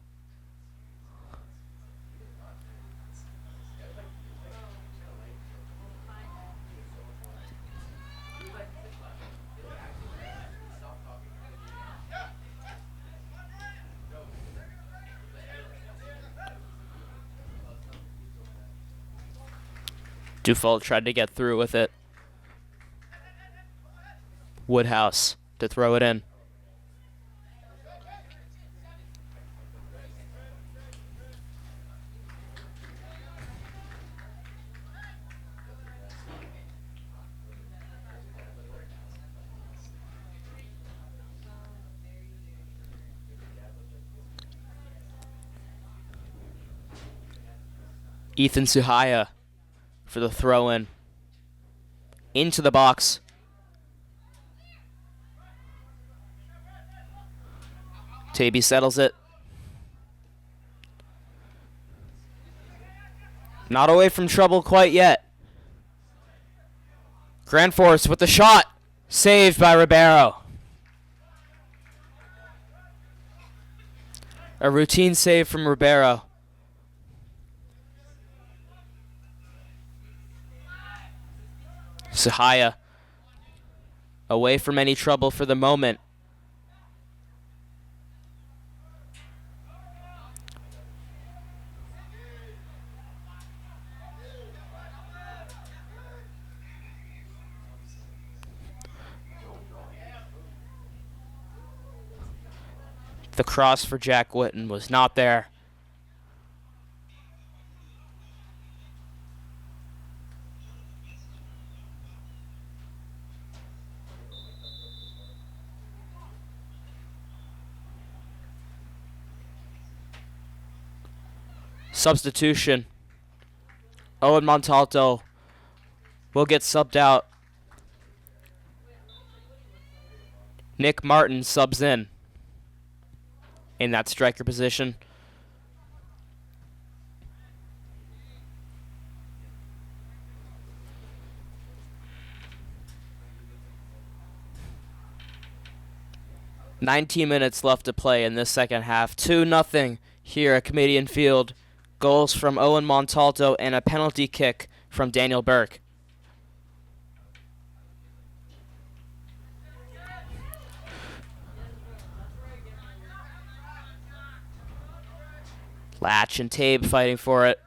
Dufault tried to get through with it. Woodhouse to throw it in. Ethan Suhaya for the throw-in. Into the box. Tavy settles it. Not away from trouble quite yet. Grand Force with the shot. Saved by Ribeiro. A routine save from Ribeiro. Suhaya away from any trouble for the moment. The cross for Jack Witten was not there. Substitution. Owen Montalto will get subbed out. Nick Martin subs in that striker position. "19 minutes left to play in this second half. 2-0 here at Kamitian Field. Goals from Owen Montalto and a penalty kick from Daniel Burke. Latch and Tabe fighting for it.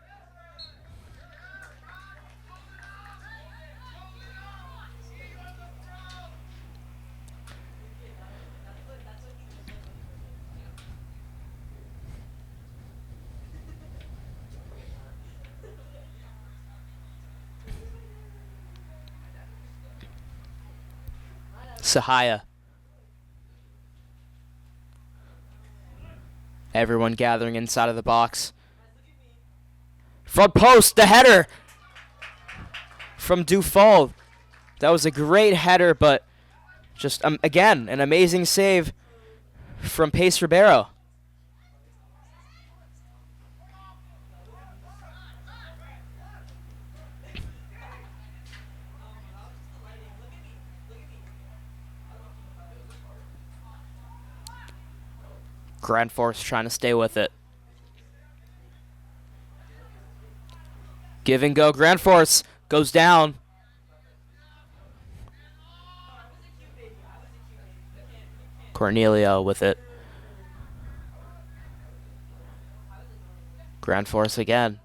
Suhaya. Everyone gathering inside of the box. Front post, the header from Dufault. That was a great header, but just, again, an amazing save from Pace Ribeiro. Grand Force trying to stay with it. Give and go. Grand Force goes down. Cornelio with it. Grand Force again.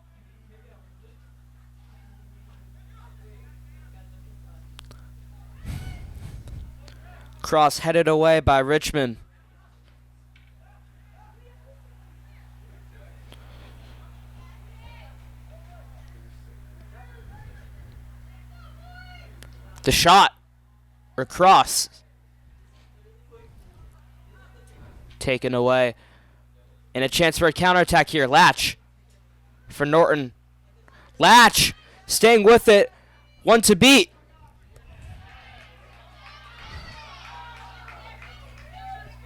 Cross headed away by Richmond. The shot, or cross, taken away. And a chance for a counterattack here. Latch for Norton. Latch staying with it. One to beat.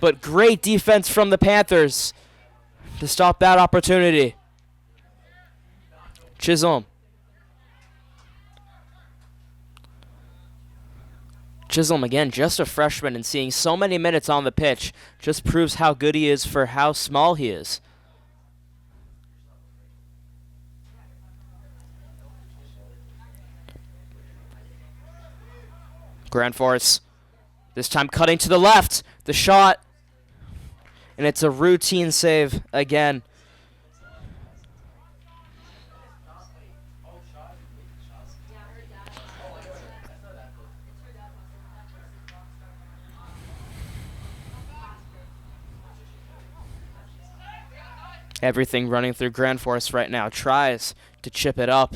But great defense from the Panthers to stop that opportunity. Chisholm. Chisholm, again, just a freshman, and seeing so many minutes on the pitch just proves how good he is for how small he is. Grand Force, this time cutting to the left. The shot, and it's a routine save again. Everything running through Grand Force right now. Tries to chip it up.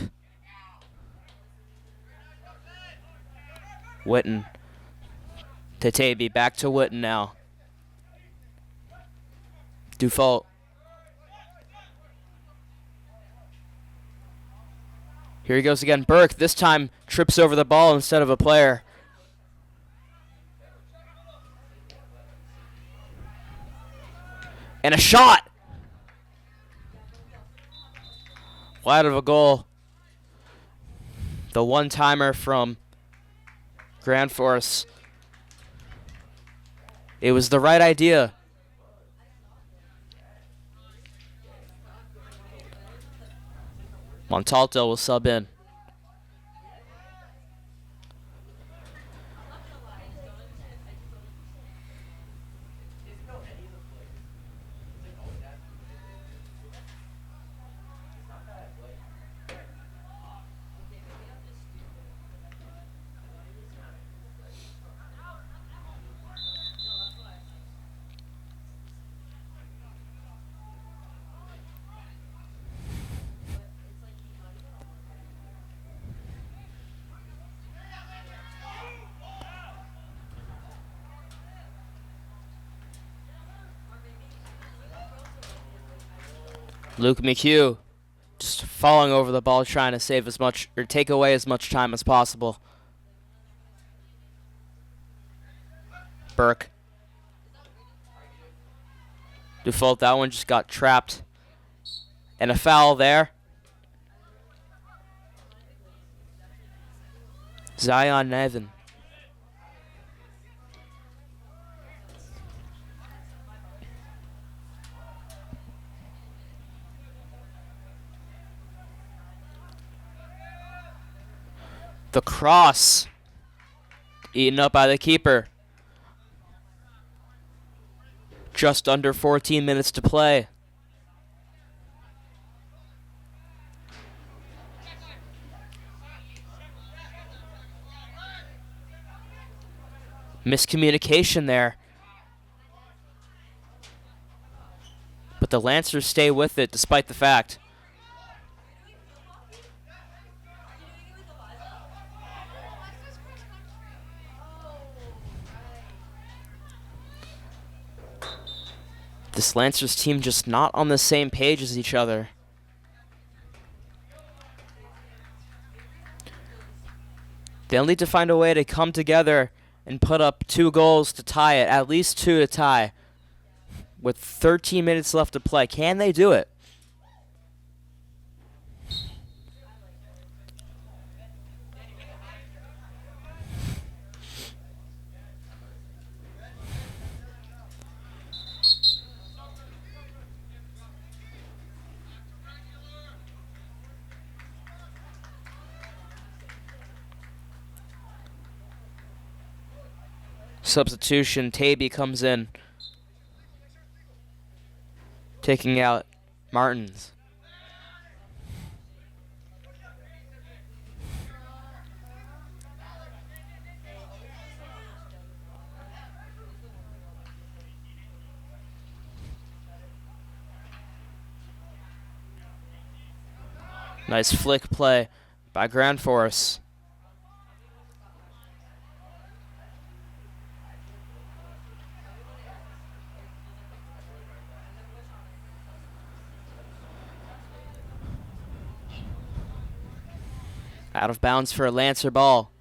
Witten to Tavy. Back to Witten now. Dufault. Here he goes again. Burke this time trips over the ball instead of a player. And a shot! Wide of a goal. The one-timer from Grand Force. It was the right idea. Montalto will sub in. Luke McHugh just falling over the ball, trying to save as much or take away as much time as possible. Burke. Default, that one just got trapped. And a foul there. Zion Nevin. The cross. Eaten up by the keeper. Just under 14 minutes to play. Miscommunication there. But the Lancers stay with it despite the fact. This Lancers team just not on the same page as each other. They'll need to find a way to come together and put up 2 goals to tie it, at least 2 to tie, with 13 minutes left to play. Can they do it? Substitution, Tavy comes in, taking out Martins. Nice flick play by Grand Force. Out of bounds for a Lancer ball.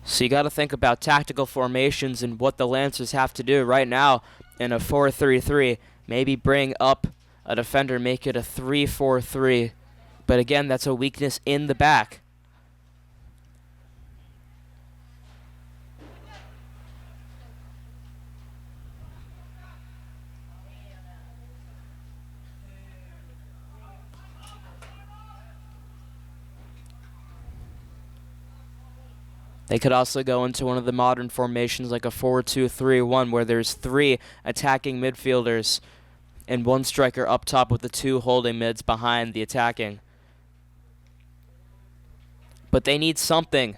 So you got to think about tactical formations and what the Lancers have to do right now in a 4-3-3. Maybe bring up a defender, make it a 3-4-3. But again, that's a weakness in the back. They could also go into one of the modern formations like a 4-2-3-1 where there's 3 attacking midfielders and 1 striker up top with the 2 holding mids behind the attacking. But they need something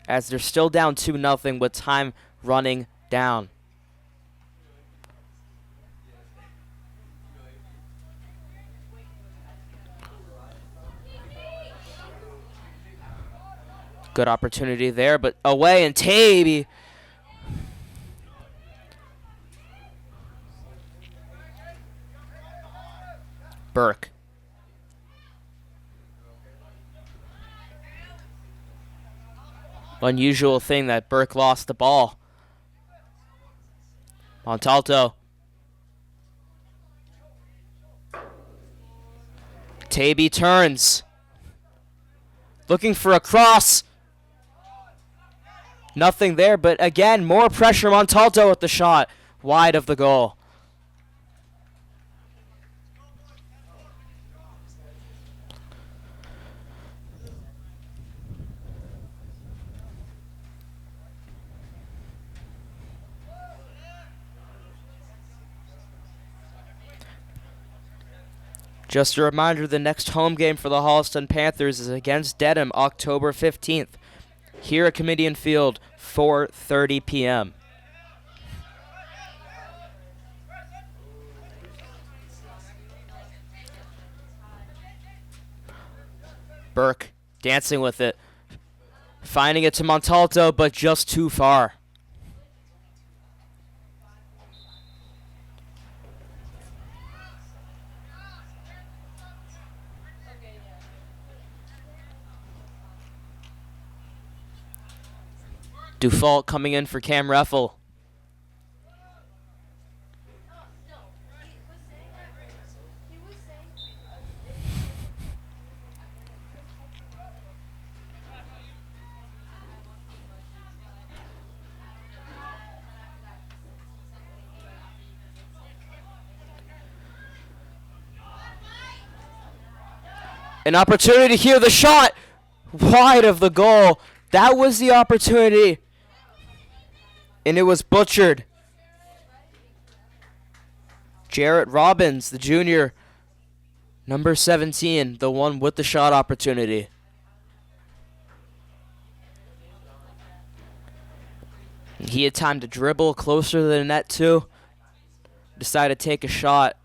as they're still down 2-0 with time running down. Good opportunity there, but away, and Taby. Burke. Unusual thing that Burke lost the ball. Montalto. Taby turns. Looking for a cross. Nothing there, but again, more pressure. Montalto with the shot. Wide of the goal. Just a reminder, the next home game for the Holliston Panthers is against Dedham, October 15th. Here at Kamitian Field, 4:30 p.m. Burke dancing with it. Finding it to Montalto, but just too far. Dufault coming in for Cam Reffel. An opportunity here, the shot wide of the goal. That was the opportunity, and it was butchered. Jarrett Robbins, the junior, number 17, the one with the shot opportunity. He had time to dribble closer to the net too. Decided to take a shot.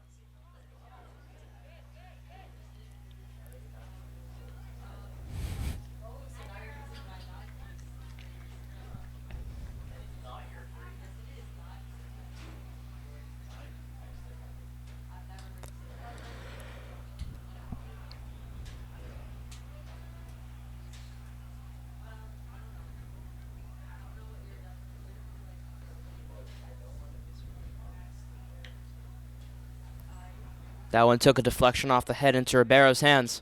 That one took a deflection off the head into Ribeiro's hands.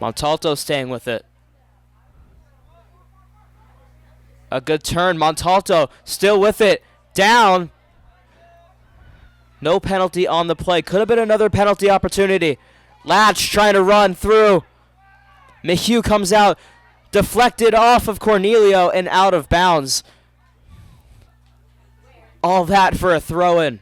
Montalto staying with it. A good turn. Montalto still with it. Down. No penalty on the play. Could have been another penalty opportunity. Latch trying to run through. Mayhew comes out. Deflected off of Cornelio and out of bounds. All that for a throw-in.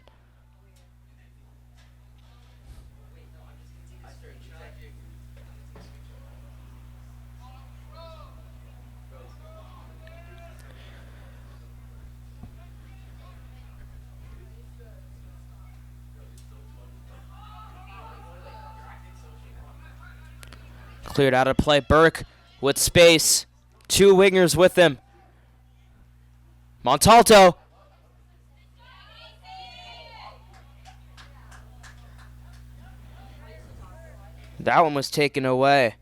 Cleared out of play. Burke with space. Two wingers with him. Montalto. That one was taken away.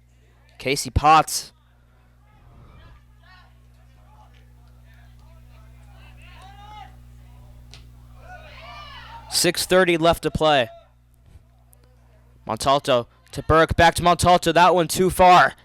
Casey Potts. .6:30 left to play. Montalto to Burke, back to Montalto. That one too far.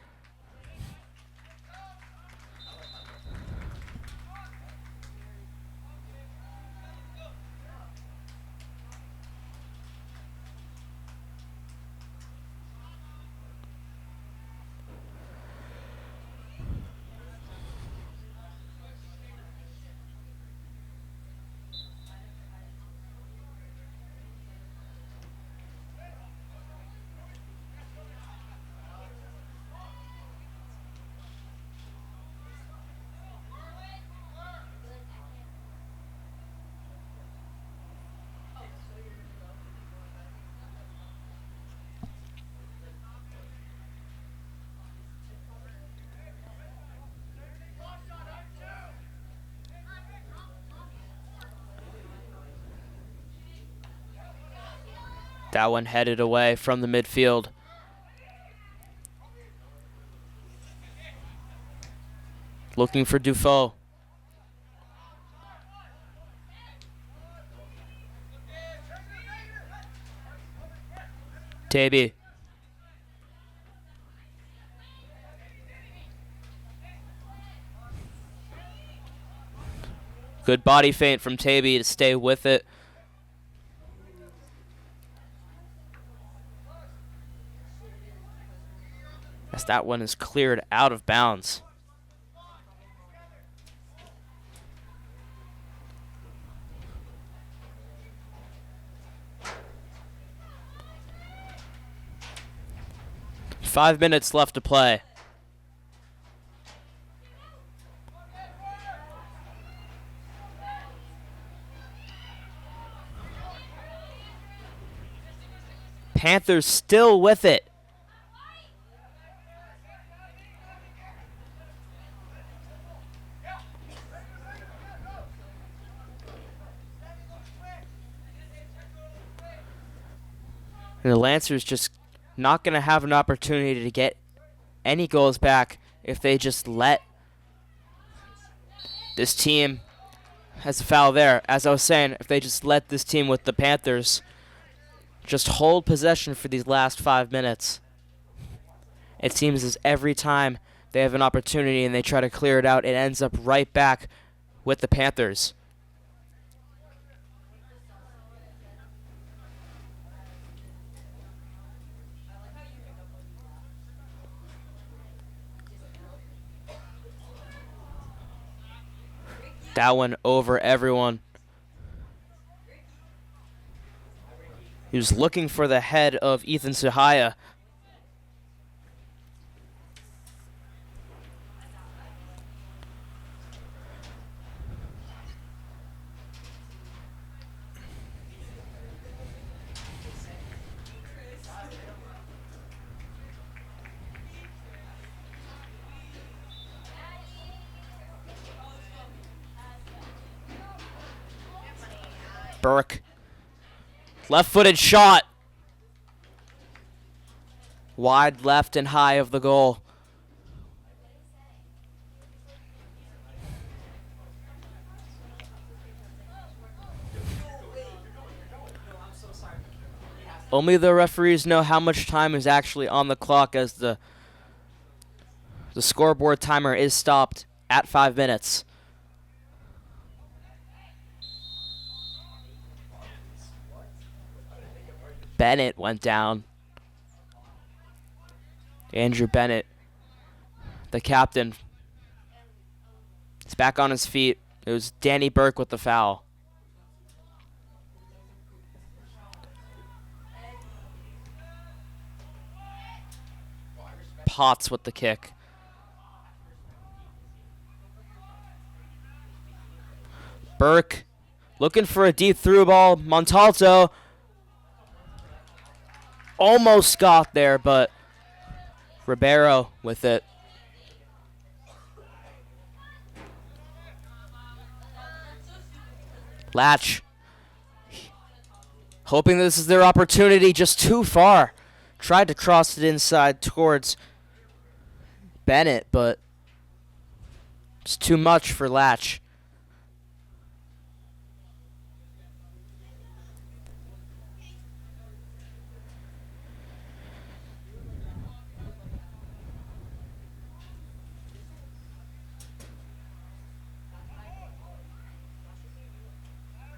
That one headed away from the midfield. Looking for Dufault. Taby. Good body feint from Taby to stay with it. As that one is cleared out of bounds. Five minutes left to play. Panthers still with it. And the Lancers just not going to have an opportunity to get any goals back if they just let this team, has a foul there, as I was saying, if they just let this team with the Panthers just hold possession for these last 5 minutes. It seems as every time they have an opportunity and they try to clear it out, it ends up right back with the Panthers. That one over everyone. He was looking for the head of Ethan Sahaya. Burke. Left-footed shot. Wide left and high of the goal. Only the referees know how much time is actually on the clock, as the scoreboard timer is stopped at 5 minutes. Bennett went down. Andrew Bennett, the captain, is back on his feet. It was Danny Burke with the foul. Potts with the kick. Burke looking for a deep through ball. Montalto almost got there, but Ribeiro with it. Latch. Hoping this is their opportunity, just too far. Tried to cross it inside towards Bennett, but it's too much for Latch.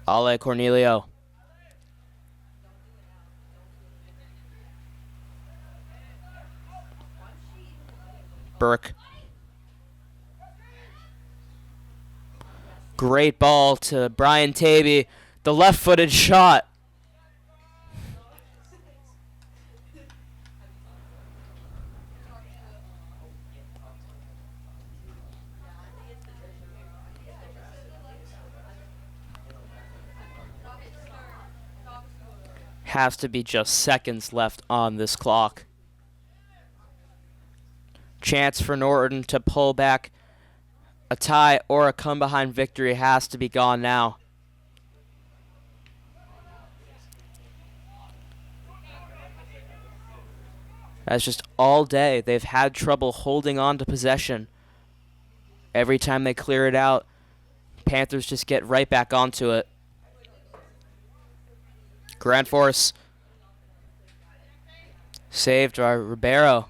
Ale Cornelio. Burke. Great ball to Brian Taby. The left-footed shot. Has to be just seconds left on this clock. Chance for Norton to pull back a tie or a come-behind victory has to be gone now. As just all day they've had trouble holding on to possession. Every time they clear it out, Panthers just get right back onto it. Grand force. Saved by Ribeiro.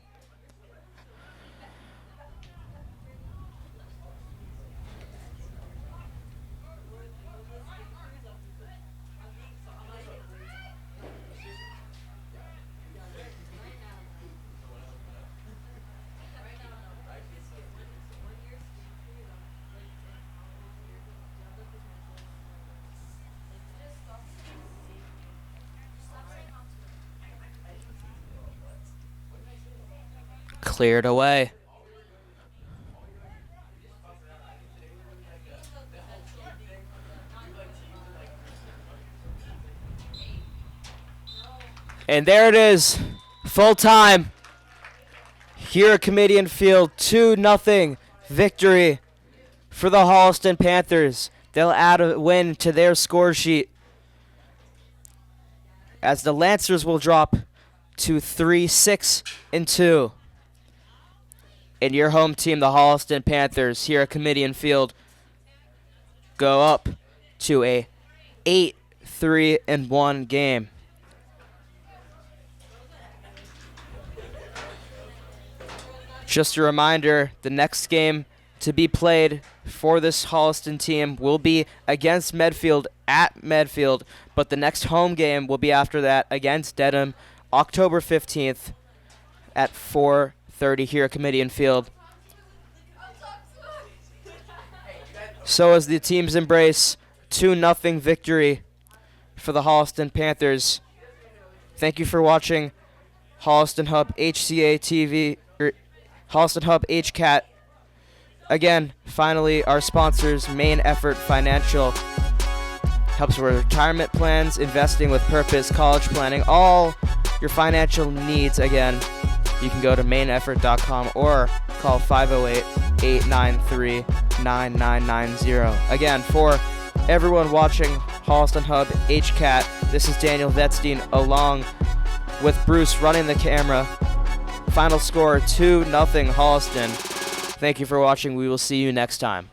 Cleared away. And there it is. Full time. Here at Kamitian Field, 2-0 victory for the Holliston Panthers. They'll add a win to their score sheet, as the Lancers will drop to 3-6-2. And your home team, the Holliston Panthers, here at Kamitian Field, go up to a 8-3-1 game. Just a reminder, the next game to be played for this Holliston team will be against Medfield at Medfield, but the next home game will be after that against Dedham, October 15th at 4:30 here at Kamitian Field. So as the teams embrace 2-0 victory for the Holliston Panthers. Thank you for watching Holliston Hub HCA TV, Holliston Hub HCAT. Again, finally, our sponsors, Main Effort Financial, helps with retirement plans, investing with purpose, college planning, all your financial needs. Again, you can go to maineffort.com or call 508-893-9990. Again, for everyone watching Holliston Hub HCAT, this is Daniel Vetstein along with Bruce running the camera. Final score 2-0 Holliston. Thank you for watching. We will see you next time.